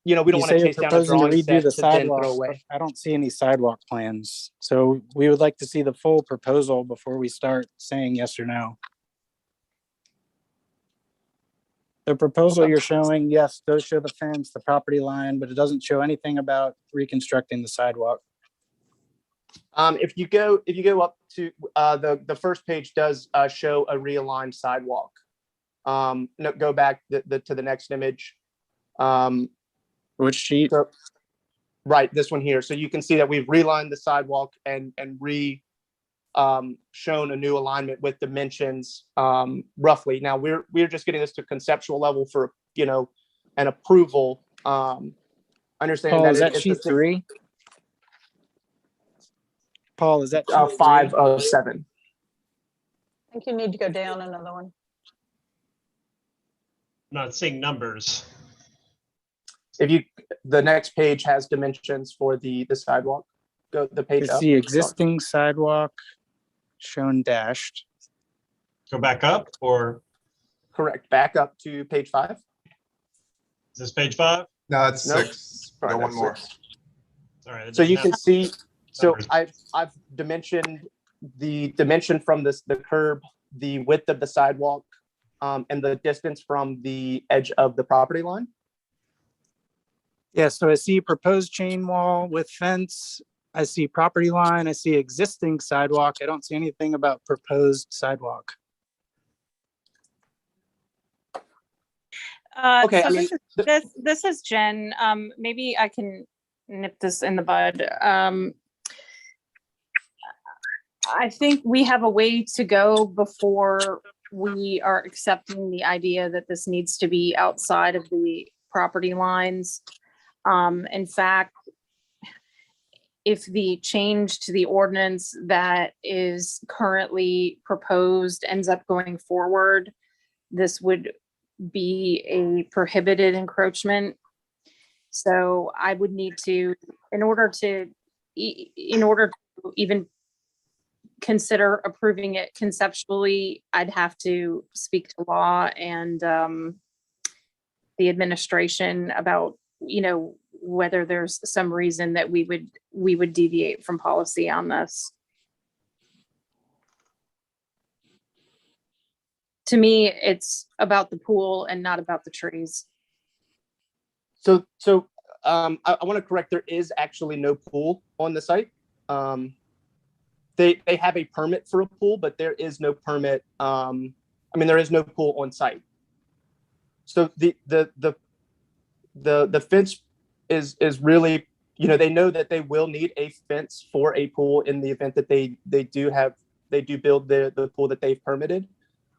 You know, we don't You want to say you're chase down a proposing to drawing redo set the to then throw sidewalks, but away. I don't see any sidewalk plans. So we would like to see the full proposal before we start saying yes or no. The proposal you're showing, yes, does show the fence, the property line, but it doesn't show anything about reconstructing the sidewalk. If you go up to the first page does show a realigned sidewalk. No, go back to the next image. Which sheet? So, right, this one here. So you can see that we've realigned the sidewalk and shown a new alignment with dimensions roughly. Now we're just getting this to conceptual level for, you know, an approval. Understanding Paul, that is that it's sheet 3? Paul, is that sheet 5 of 7. I think you need to go down another one. I'm not seeing numbers. The next page has dimensions for the sidewalk. Go the page You up. see existing sidewalk shown dashed. Go back up, or Correct. Back up to page 5. is this page 5? No, it's Nope. 6. Sorry, Go one that's more. 6. Sorry. it So you doesn't can see, so numbers. I've dimensioned the dimension from the curb, the width of the sidewalk, and the distance from the edge of the property line. Yeah, so I see proposed chain wall with fence. I see property line. I see existing sidewalk. I don't see anything about proposed sidewalk. Okay, So I mean, this is Jen. Maybe I can nip this in the bud. I think we have a way to go before we are accepting the idea that this needs to be outside of the property lines. In fact, if the change to the ordinance that is currently proposed ends up going forward, this would be a prohibited encroachment. So I would need to, in order to even consider approving it conceptually, I'd have to speak to law and the administration about, whether there's some reason that we would deviate from policy on this. To me, it's about the pool and not about the trees. So I want to correct, there is actually no pool on the site. They have a permit for a pool, but there is no permit. There is no pool on site. So the fence is really, they know that they will need a fence for a pool in the event that they do build the pool that they've permitted.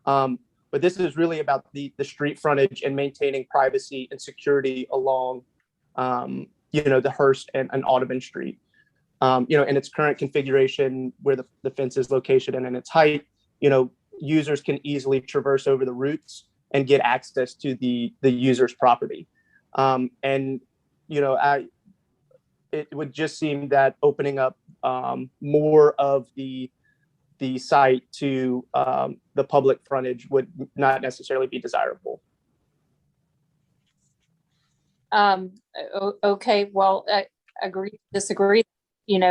But this is really about the street frontage and maintaining privacy and security along, the Hearst and Audubon Street. In its current configuration, where the fence is located and in its height, users can easily traverse over the roots and get access to the user's property. It would just seem that opening up more of the site to the public frontage would not necessarily be desirable. Okay, well, agree, disagree,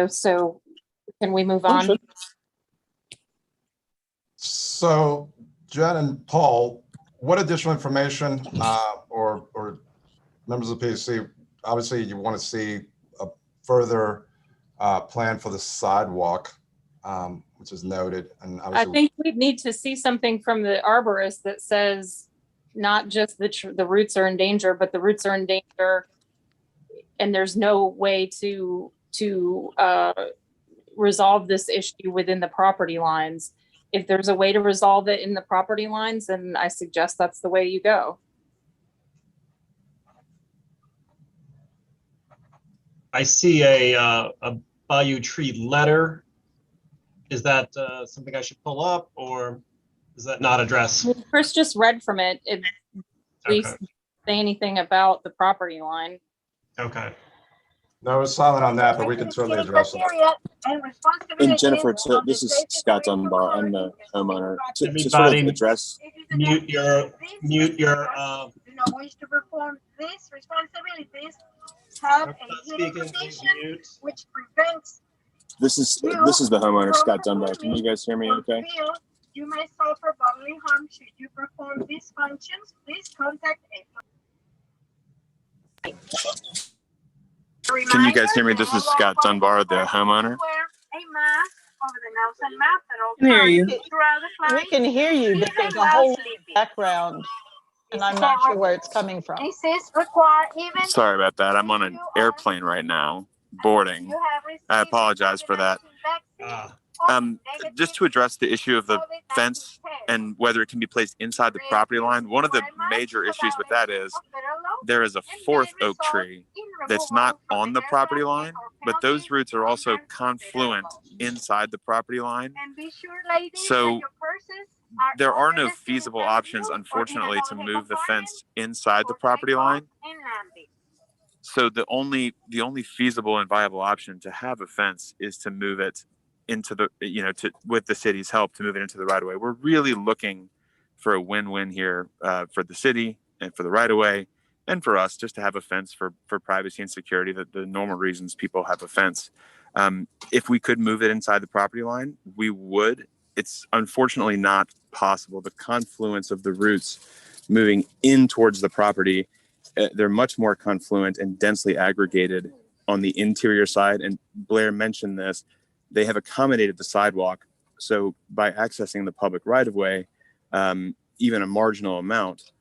so can we move on? Sure. So Jen and Paul, what additional information or members of the PSC, obviously you want to see a further plan for the sidewalk, which is noted. And I think we'd need to see something from the arborist that says not just the roots are in danger, but the roots are in danger and there's no way to resolve this issue within the property lines. If there's a way to resolve it in the property lines, then I suggest that's the way you go. I see a Bayou Tree letter. Is that something I should pull up, or is that not addressed? Chris just read from it. It Okay. say anything about the property line. Okay. No, it's silent on that, but we can certainly address it. And Jennifer, this is Scott Dunbar. I'm the homeowner. To sort of Everybody address, mute your wish to perform these responsibilities have a heating condition which prevents this is the homeowner, Scott Dunbar. Can you guys hear me okay? You may suffer bodily harm should you perform these functions. Please contact a Can you guys hear me? This is Scott Dunbar, the homeowner. wear a mask over the nose and mouth at all Can hear you. times throughout the We flight. can hear you, but there's a whole background, and I'm not sure where it's coming from. Cases require even Sorry about that. I'm on an airplane right now, boarding. you have received I apologize for that. vaccine Just to address the issue of the fence and whether it can be placed inside the property line, one of the major issues with that is there is a fourth oak tree that's not on the property line, but those roots are also confluent inside the property line. So there are no feasible options, unfortunately, to move the fence inside the property line. So the only feasible and viable option to have a fence is to move it into the, with the city's help, to move it into the right of way. We're really looking for a win-win here for the city and for the right of way, and for us just to have a fence for privacy and security, the normal reasons people have a fence. If we could move it inside the property line, we would. It's unfortunately not possible. The confluence of the roots moving in towards the property, they're much more confluent and densely aggregated on the interior side. And Blair mentioned this, they have accommodated the sidewalk. So by accessing the public right of way, even a marginal amount,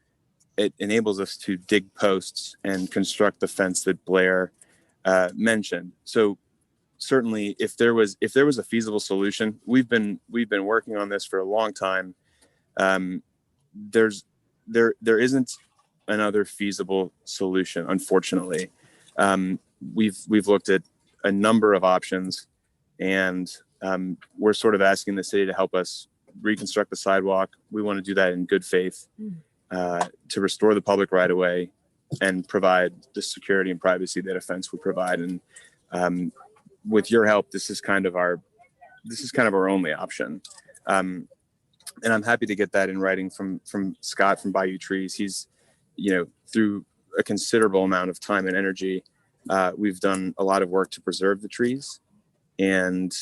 it enables us to dig posts and construct the fence that Blair mentioned. So certainly if there was a feasible solution, we've been working on this for a long time. There isn't another feasible solution, unfortunately. We've looked at a number of options, and we're sort of asking the city to help us reconstruct the sidewalk. We want to do that in good faith, to restore the public right of way and provide the security and privacy that a fence would provide. And with your help, this is kind of our only option. And I'm happy to get that in writing from Scott from Bayou Trees. He's, through a considerable amount of time and energy, we've done a lot of work to preserve the trees. And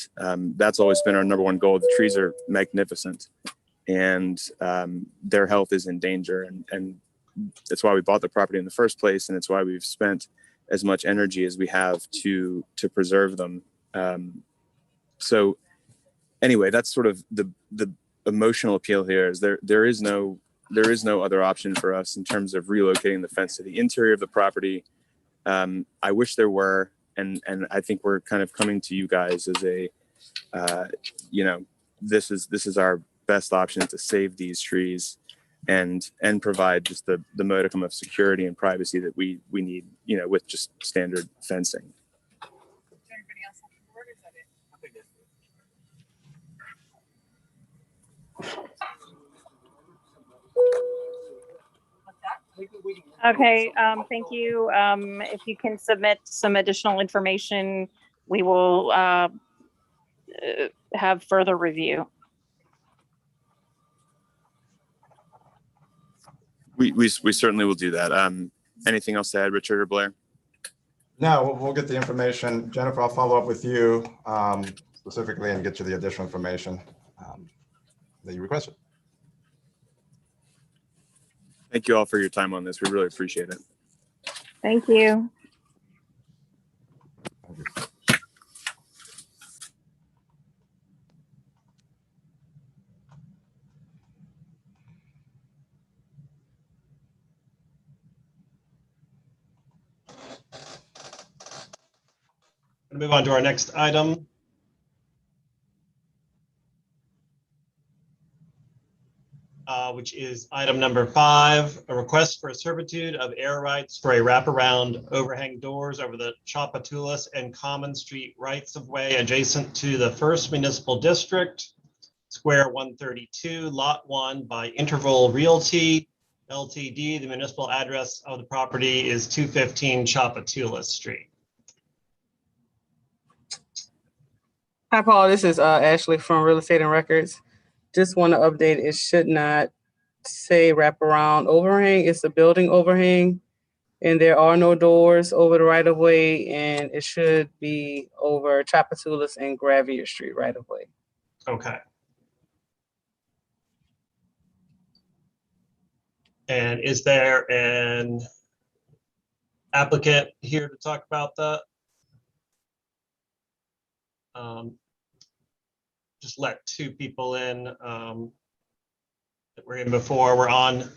that's always been our number one goal. The trees are magnificent, and their health is in danger. And that's why we bought the property in the first place. And it's why we've spent as much energy as we have to preserve them. So anyway, that's sort of the emotional appeal here. Is there is no other option for us in terms of relocating the fence to the interior of the property. I wish there were, and I think we're kind of coming to you guys as a, this is our best option to save these trees and provide just the modicum of security and privacy that we need, with just standard fencing. Okay, thank you. If you can submit some additional information, we will have further review. We certainly will do that. Anything else to add, Richard or Blair? No, we'll get the information. Jennifer, I'll follow up with you specifically and get you the additional information that you requested. Thank you all for your time on this. We really appreciate it. Thank you. Move on to our next item. Which is item number 5, a request for a servitude of air rights for a wraparound overhang doors over the Tchoupitoulas and Common Street rights of way adjacent to the First Municipal District, Square 132, Lot 1 by Interval Realty, LTD. The municipal address of the property is 215 Tchoupitoulas Street. Hi, Paul. This is Ashley from Real Estate and Records. Just want to update. It should not say wraparound overhang. It's a building overhang, and there are no doors over the right of way, and it should be over Tchoupitoulas and Gravier Street right of way. Okay. And is there an applicant here to talk about that? Just let 2 people in that were in before. We're on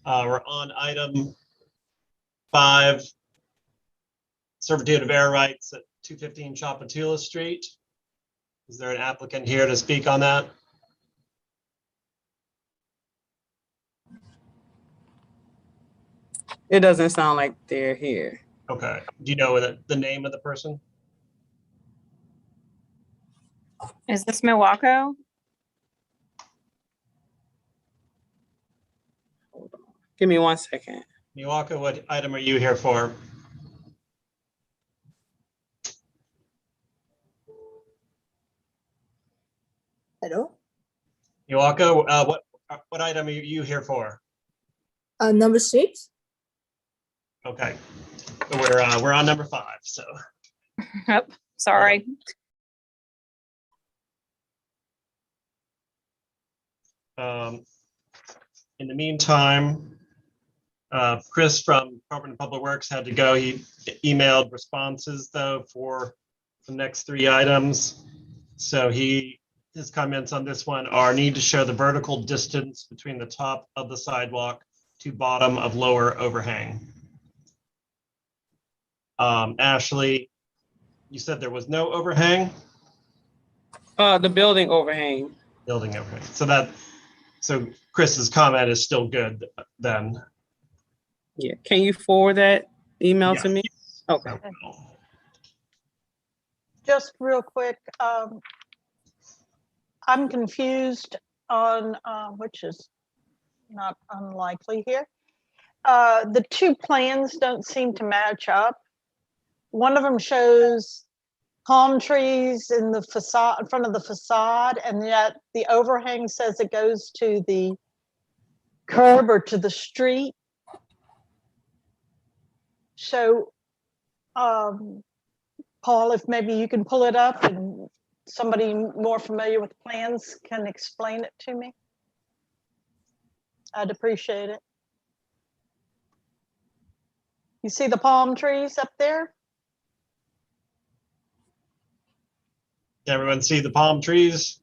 item 5, servitude of air rights at 215 Tchoupitoulas Street. Is there an applicant here to speak on that? It doesn't sound like they're here. Okay. Do you know the name of the person? Is this Milwaukee? Give me 1 second. Milwaukee, what item are you here for? Hello? Milwaukee, what item are you here for? Number 6. Okay. We're on number 5, so. Yep, sorry. In the meantime, Chris from Department of Public Works had to go. He emailed responses though for the next 3 items. So his comments on this one are need to show the vertical distance between the top of the sidewalk to bottom of lower overhang. Ashley, You said there was no overhang? The building overhang. Building overhang. So Chris's comment is still good then. Yeah. Can you forward that email to Yes. me? Okay. Just real quick, I'm confused on, which is not unlikely here. The two plans don't seem to match up. One of them shows palm trees in the facade, in front of the facade, and yet the overhang says it goes to the curb or to the street. So, Paul, if maybe you can pull it up and somebody more familiar with plans can explain it to me, I'd appreciate it. You see the palm trees up there? Everyone see the palm trees?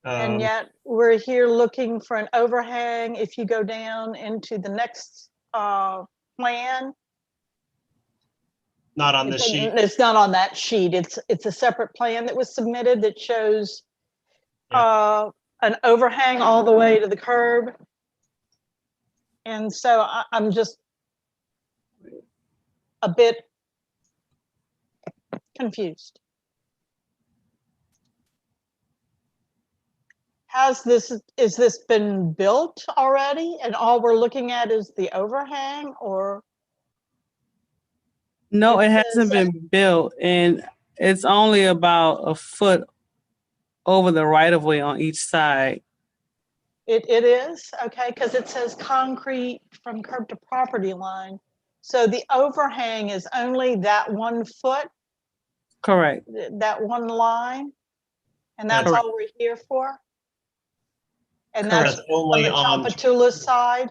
And yet we're here looking for an overhang. If you go down into the next plan. Not on this sheet. It's not on that sheet. It's a separate plan that was submitted that shows an overhang all the way to the curb. And so I'm just a bit confused. Is this been built already and all we're looking at is the overhang, or? No, it hasn't been built, and it's only about a foot over the right of way on each side. It is? Okay, because it says concrete from curb to property line. So the overhang is only that 1 foot, Correct. that one line? And that's Correct. all we're here for? And Correct. that's Only on the on- Chapatula side?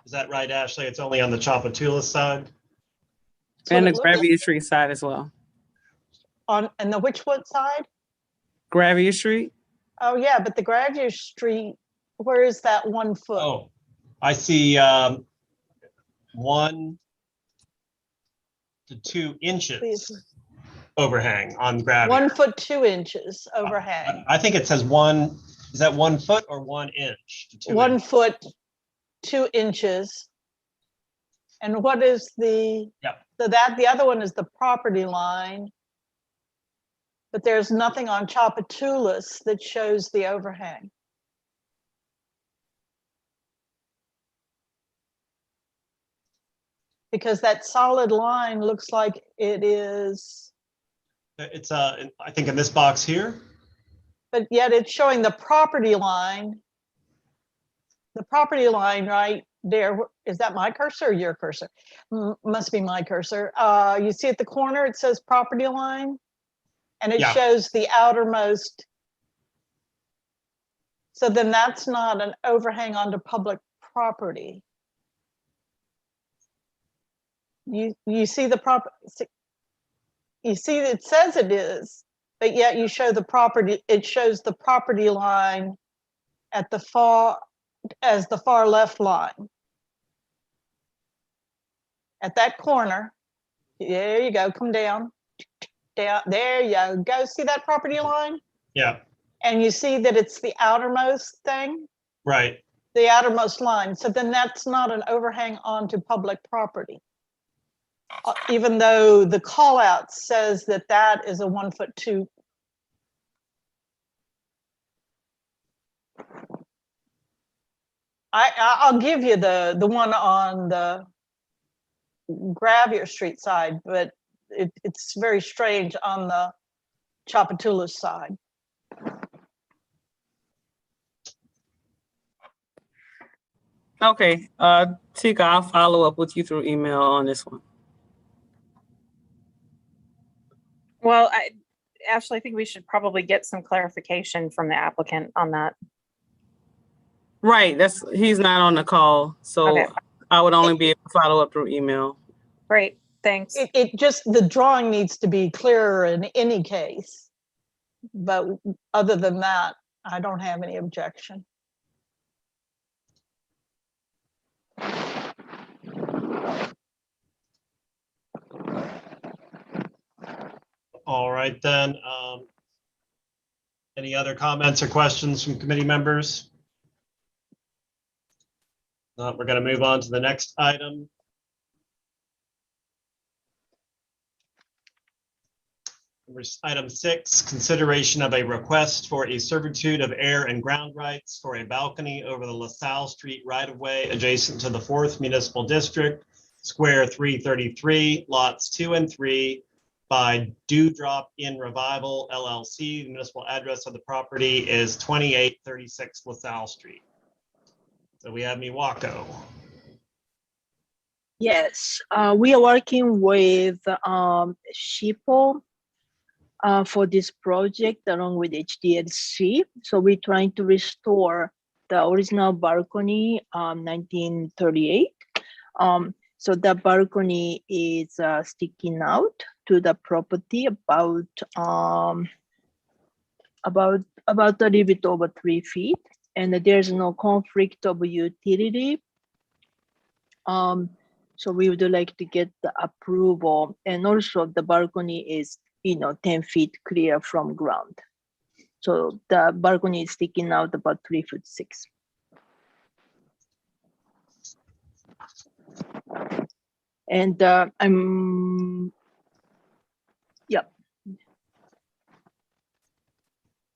Is that right, Ashley? It's only on the Chapatula side? And the it looks Gravia Street side as well. On, and the which one side? Gravia Street? Oh, yeah, but the Gravier Street, where is that 1 foot? Oh, I see 1 to 2 inches overhang on gravity. 1 foot 2 inches overhang. I think it says 1, is that 1 foot or 1 inch? To 2 1 inches? foot 2 inches. And what is the, so that the other one is the property line, but there's nothing on Chapatulas that shows the overhang. Because that solid line looks like it is, It's I think in this box here. but yet it's showing the property line. The property line right there, is that my cursor or your cursor? Must be my cursor. You see at the corner, it says property line, and it Yeah. shows the outermost. So then that's not an overhang onto public property. You see the you see it says it is, but yet you show the property, it shows the property line at the far, as the far left line. At that corner, there you go, come down, down, there you go, see that property line? Yeah, And you see that it's the outermost thing, right. the outermost line. So then that's not an overhang onto public property. Even though the call out says that that is a 1 foot 2. I'll give you the one on the Gravier Street side, but it's very strange on the Chapatula side. Okay, Tika, I'll follow up with you through email on this one. Well, Ashley, I think we should probably get some clarification from the applicant on that. Right, he's not on the call, so Okay. I would only be able to follow up through email. Great, thanks. It just, the drawing needs to be clearer in any case. But other than that, I don't have any objection. All right, then. Any other comments or questions from committee members? We're going to move on to the next item. Item 6, consideration of a request for a servitude of air and ground rights for a balcony over the LaSalle Street right-of-way adjacent to the 4th Municipal District, Square 333, lots 2 and 3, by Dewdrop Inn Revival LLC. The municipal address of the property is 2836 LaSalle Street. So we have Miwako. Yes, we are working with SHPO for this project along with HDLC. So we're trying to restore the original balcony, 1938. So the balcony is sticking out to the property about a little bit over 3 feet, and there's no conflict of utility. So we would like to get the approval, and also the balcony is 10 feet clear from ground. So the balcony is sticking out about 3'6". And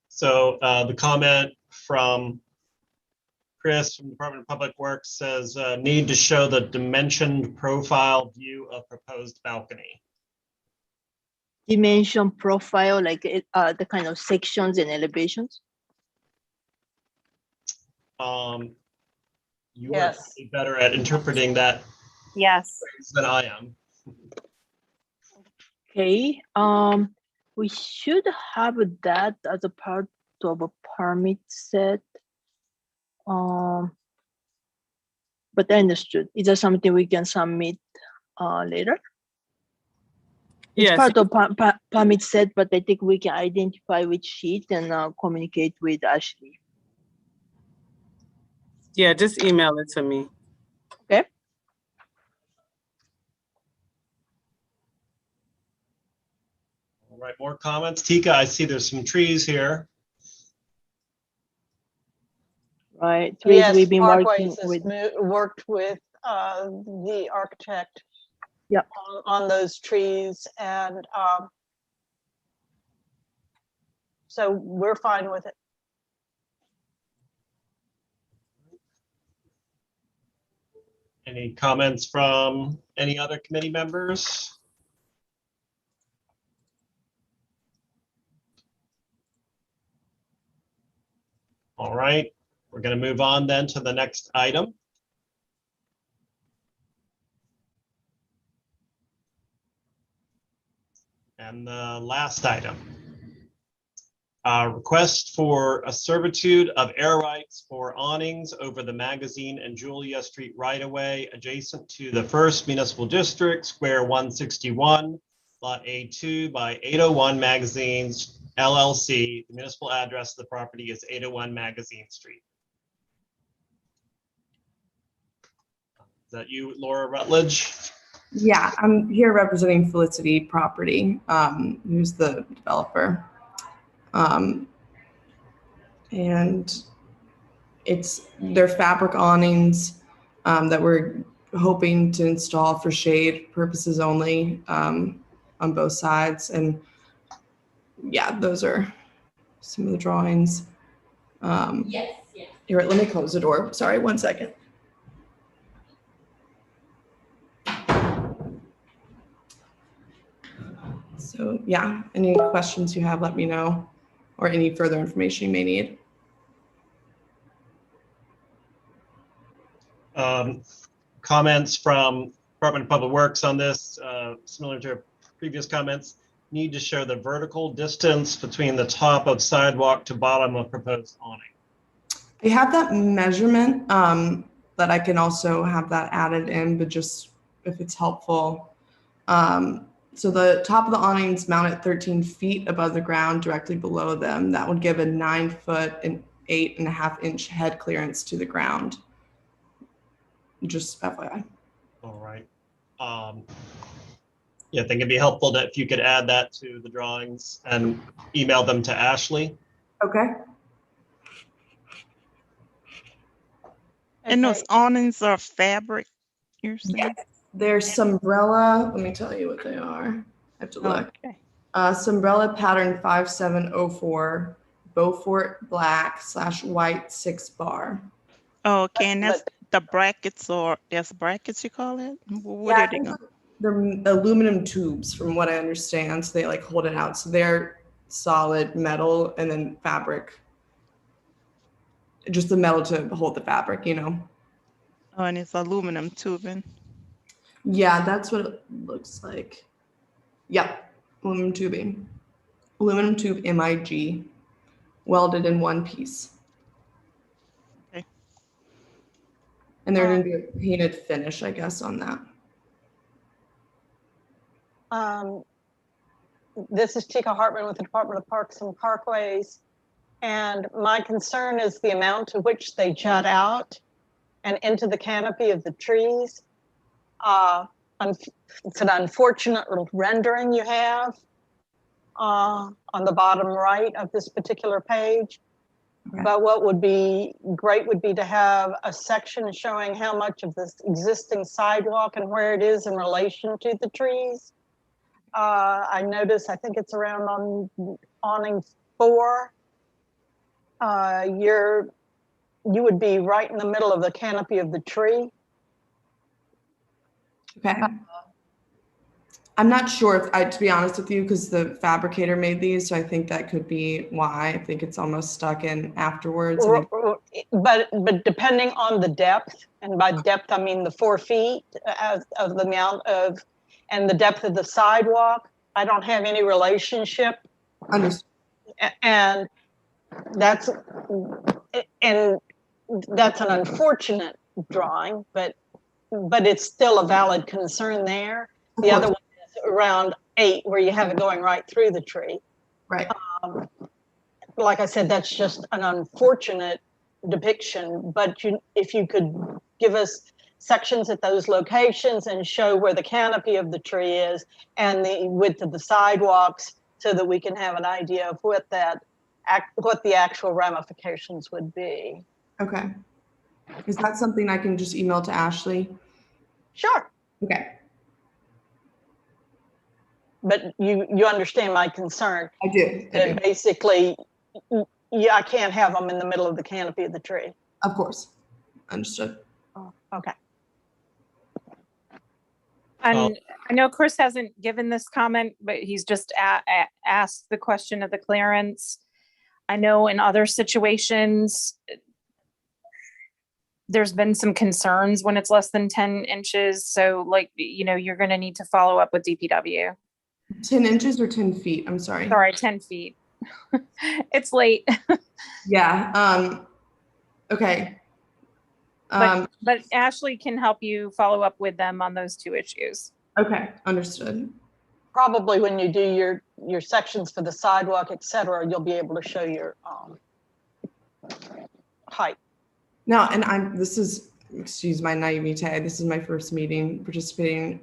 So the comment from Chris from the Department of Public Works says need to show the dimensioned profile view of proposed balcony. Dimension profile, like the kind of sections and elevations. You Yes. are better at interpreting that Yes. than I am. Okay, we should have that as a part of a permit set. But I understood. Is that something we can submit later? It's Yes. part of permit set, but I think we can identify which sheet and communicate with Ashley. Yeah, just email it to me. Okay. All right, more comments. Tika, I see there's some trees here. Right. Yes, We've been Parkways working has with. worked with the architect. Yep. On those trees, and so we're fine with it. Any comments from any other committee members? All right, we're going to move on then to the next item. And the last item. Request for a servitude of air rights for awnings over the Magazine and Julia Street right-of-way adjacent to the 1st Municipal District, Square 161, Lot A2 by 801 Magazines LLC. The municipal address of the property is 801 Magazine Street. Is that you, Laura Rutledge? Yeah, I'm here representing Felicity Property, who's the developer. And it's their fabric awnings that we're hoping to install for shade purposes only on both sides. And yeah, those are some of the drawings. Yes. Here, let me close the door. Sorry, 1 second. So yeah, any questions you have, let me know, or any further information you may need. Comments from Department of Public Works on this, similar to previous comments, need to show the vertical distance between the top of sidewalk to bottom of proposed awning. I have that measurement, but I can also have that added in, but just if it's helpful. So the top of the awnings mount at 13 feet above the ground directly below them. That would give a 9 foot and 8.5 inch head clearance to the ground. Just FYI. All right. Yeah, I think it'd be helpful that if you could add that to the drawings and email them to Ashley. Okay. And those awnings are fabric, you're saying? There's Sumbrella. Let me tell you what they are. I have to look. Okay. Sumbrella pattern 5704, Beaufort black / white 6-bar. Oh, okay, and that's the brackets, or there's brackets you call it? What Yeah, are they going? they're aluminum tubes from what I understand. So they like hold it out. So they're solid metal and then fabric. Just the metal to hold the fabric, you know? Oh, and it's aluminum tubing. Yeah, that's what it looks like. Yep, aluminum tubing. Aluminum tube MIG, welded in one piece. Okay. And they're going to do a painted finish, I guess, on that. This is Tika Hartman with the Department of Parks and Parkways. And my concern is the amount to which they jut out and into the canopy of the trees. It's an unfortunate little rendering you have on the bottom right of this particular page. Okay. But what would be great would be to have a section showing how much of this existing sidewalk and where it is in relation to the trees. I noticed, I think it's around on awning 4. You would be right in the middle of the canopy of the tree. Okay. I'm not sure if to be honest with you, because the fabricator made these, so I think that could be why. I think it's almost stuck in afterwards. But depending on the depth, and by depth I mean the 4 feet of the amount of, and the depth of the sidewalk, I don't have any relationship. Understood. And that's an unfortunate drawing, but it's still a valid concern there. The other one is around 8, where you have it going right through the tree. Right. Like I said, that's just an unfortunate depiction, but if you could give us sections at those locations and show where the canopy of the tree is and the width of the sidewalks, so that we can have an idea of what the actual ramifications would be. Okay. Is that something I can just email to Ashley? Sure. Okay. But you understand my concern. I do. Basically, yeah, I can't have them in the middle of the canopy of the tree. Of course. Understood. Oh, okay. And I know Chris hasn't given this comment, but he's just asked the question of the clearance. I know in other situations, there's been some concerns when it's less than 10 inches. So like, you're going to need to follow up with DPW. 10 inches or 10 feet? I'm sorry. Sorry, 10 feet. It's late. Yeah. Okay. But Ashley can help you follow up with them on those 2 issues. Okay, understood. Probably when you do your sections for the sidewalk, et cetera, you'll be able to show your height. Now, and excuse my naivete, this is my first meeting participating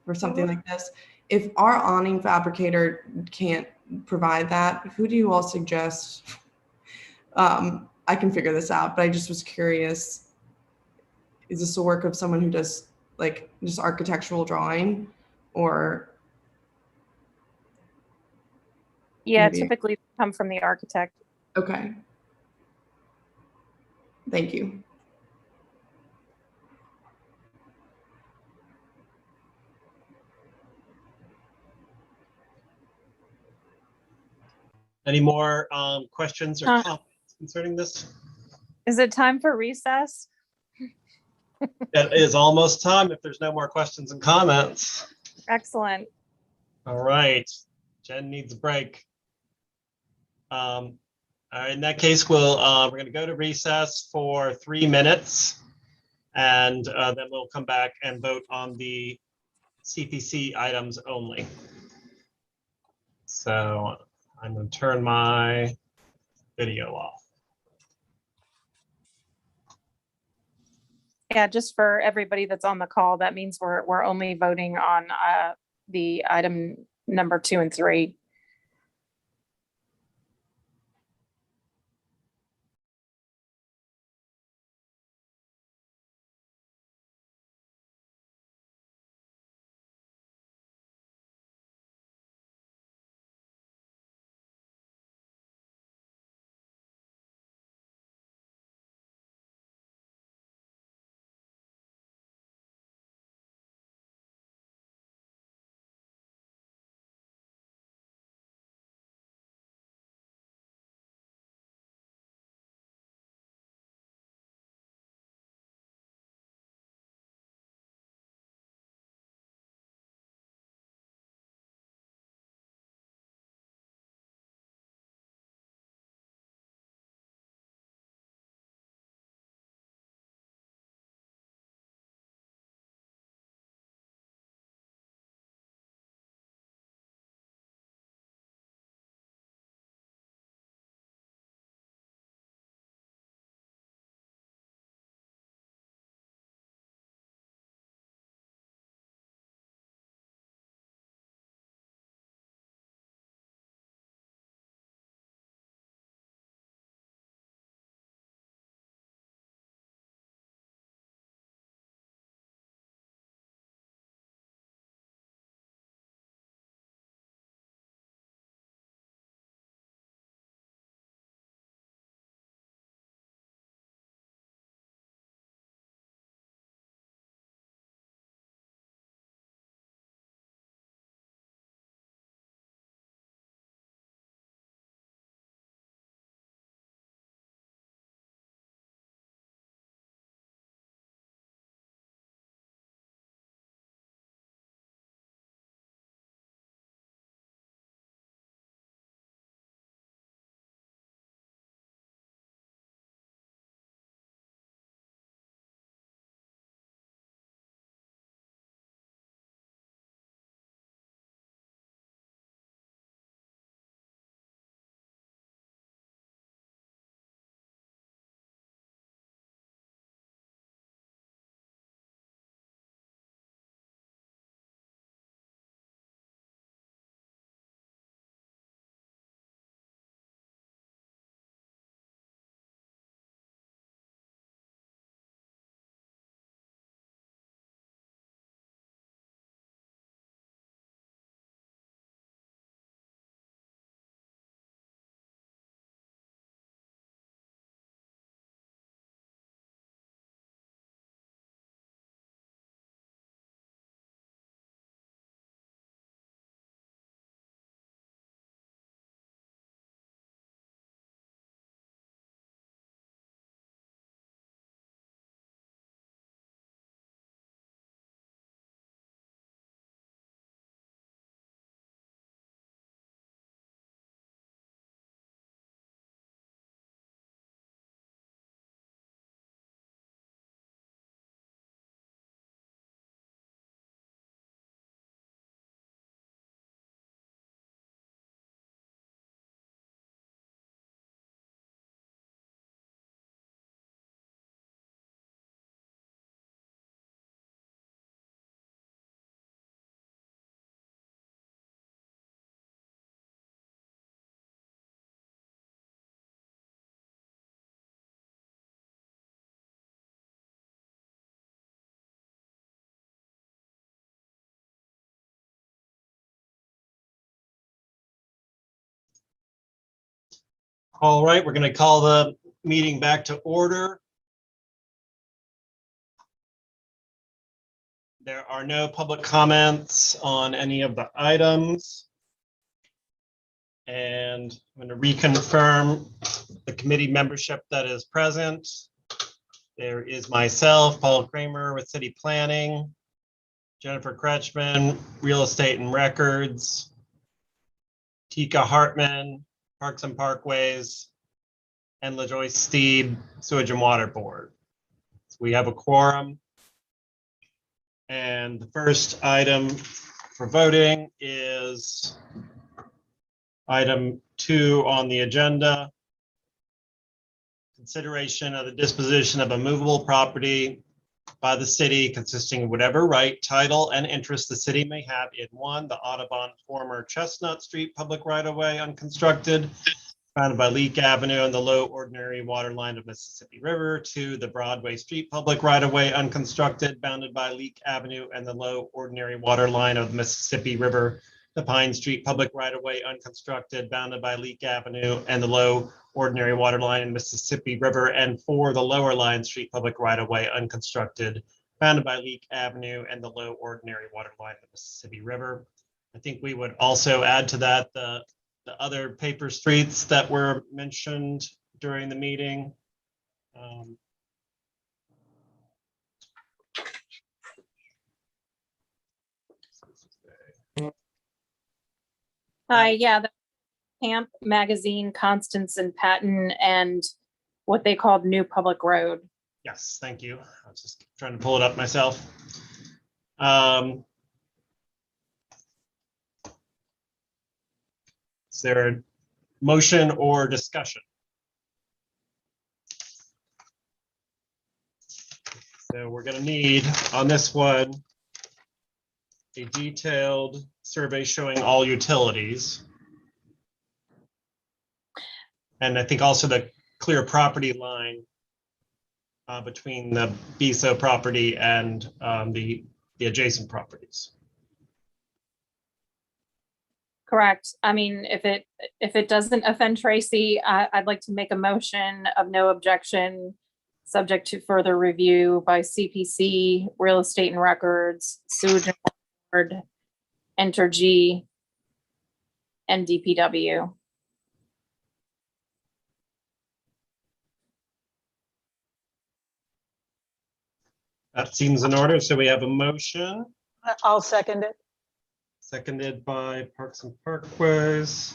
for something like this. If our awning fabricator can't provide that, who do you all suggest? I can figure this out, but I just was curious. Is this the work of someone who does like just architectural drawing, or? Yeah, maybe? typically come from the architect. Okay. Thank you. Any more questions or comments concerning this? Is it time for recess? It is almost time if there's no more questions and comments. Excellent. All right, Jen needs a break. In that case, we're going to go to recess for 3 minutes, and then we'll come back and vote on the CPC items only. So I'm going to turn my video off. Yeah, just for everybody that's on the call, that means we're only voting on the item number 2 and 3. All right, we're going to call the meeting back to order. There are no public comments on any of the items. And I'm going to reconfirm the committee membership that is present. There is myself, Paul Kramer with City Planning, Jennifer Kretschmann, Real Estate and Records, Tika Hartman, Parks and Parkways, and LaJoyce Steeb, Sewage and Water Board. So we have a quorum. And the first item for voting is item 2 on the agenda. Consideration of the disposition of a movable property by the city consisting of whatever right, title, and interest the city may have in one, the Audubon former Chestnut Street public right-of-way unconstructed, bounded by Leek Avenue and the low ordinary water line of Mississippi River. Two, the Broadway Street public right-of-way unconstructed, bounded by Leek Avenue and the low ordinary water line of the Mississippi River. The Pine Street public right-of-way unconstructed, bounded by Leek Avenue and the low ordinary water line in Mississippi River. And four, the Lower Line Street public right-of-way unconstructed, bounded by Leek Avenue and the low ordinary water line of the Mississippi River. I think we would also add to that the other paper streets that were mentioned during the meeting. Yeah, the Camp, Magazine, Constance and Patton, and what they called New Public Road. Yes, thank you. I was just trying to pull it up myself. Is there a motion or discussion? So we're going to need on this one a detailed survey showing all utilities. And I think also the clear property line between the BSO property and the adjacent properties. Correct. I mean, if it doesn't offend Tracy, I'd like to make a motion of no objection, subject to further review by CPC, Real Estate and Records, Sewage and Water Board, Entergy, and DPW. That seems in order. So we have a motion. I'll second it. Seconded by Parks and Parkways.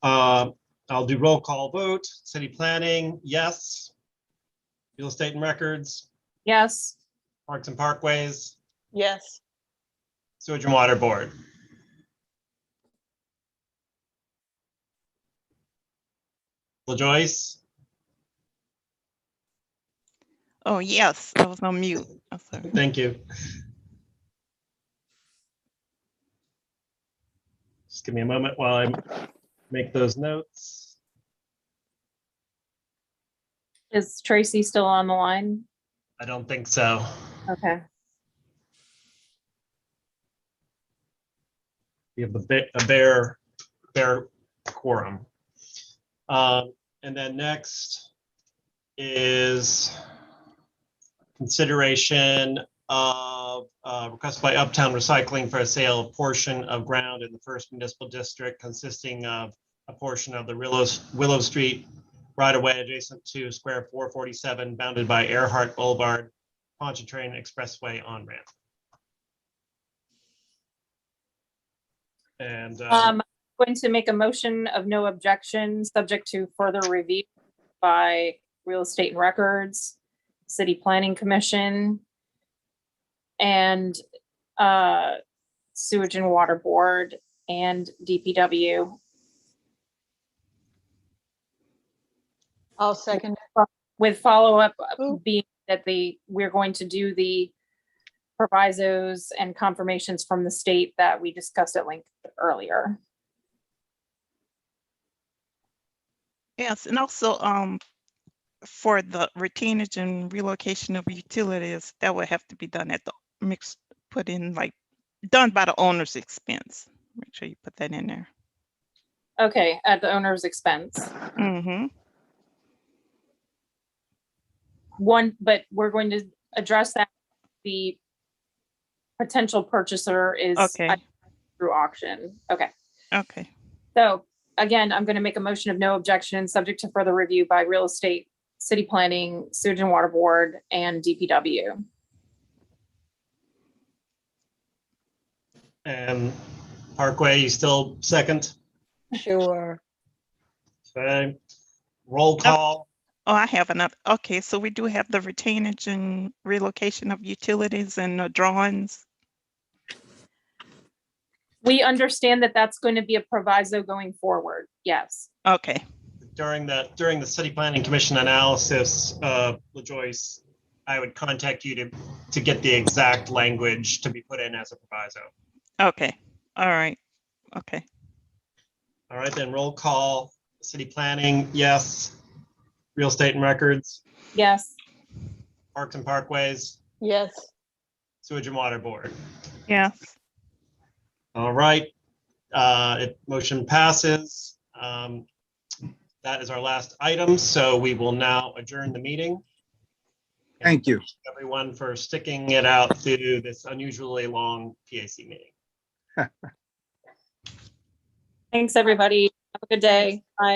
I'll do roll call vote. City Planning, yes. Real Estate and Records, Yes. Parks and Parkways, Yes. Sewage and Water Board. LaJoyce, Oh, yes, I was on mute. I'm sorry. thank you. Just give me a moment while I make those notes. Is Tracy still on the line? I don't think so. Okay. We have a bare quorum. And then next is consideration of request by Uptown Recycling for a sale of portion of ground in the first municipal district consisting of a portion of the Willow Street right-of-way adjacent to Square 447 bounded by Earhart Boulevard, Pontchartrain Expressway on-ramp. And I'm going to make a motion of no objection, subject to further review by Real Estate and Records, City Planning Commission, and Sewage and Water Board and DPW. I'll second it. With follow-up being that we're going to do the provisos and confirmations from the state that we discussed at length earlier. Yes, and also for the retainage and relocation of utilities, that would have to be done at the done by the owner's expense. Make sure you put that in there. Okay, at the owner's expense. Mm-hmm. But we're going to address that. The potential purchaser is Okay. through auction. Okay. Okay. So again, I'm going to make a motion of no objection, subject to further review by Real Estate, City Planning, Sewage and Water Board, and DPW. And Parkway, you still second? Sure. Okay. Roll call. Oh, I have another. Okay, so we do have the retainage and relocation of utilities and the drawings. We understand that that's going to be a proviso going forward. Yes. Okay, During the city planning commission analysis, LaJoyce, I would contact you to get the exact language to be put in as a proviso. okay, all right, okay. All right, then roll call. City planning, yes. Real estate and records, Yes. parks and parkways, Yes. sewage and water board. Yes. All right, motion passes. That is our last item, so we will now adjourn the meeting. Thank you. Everyone for sticking it out through this unusually long PAC meeting. Thanks, everybody. Have a good day. Bye.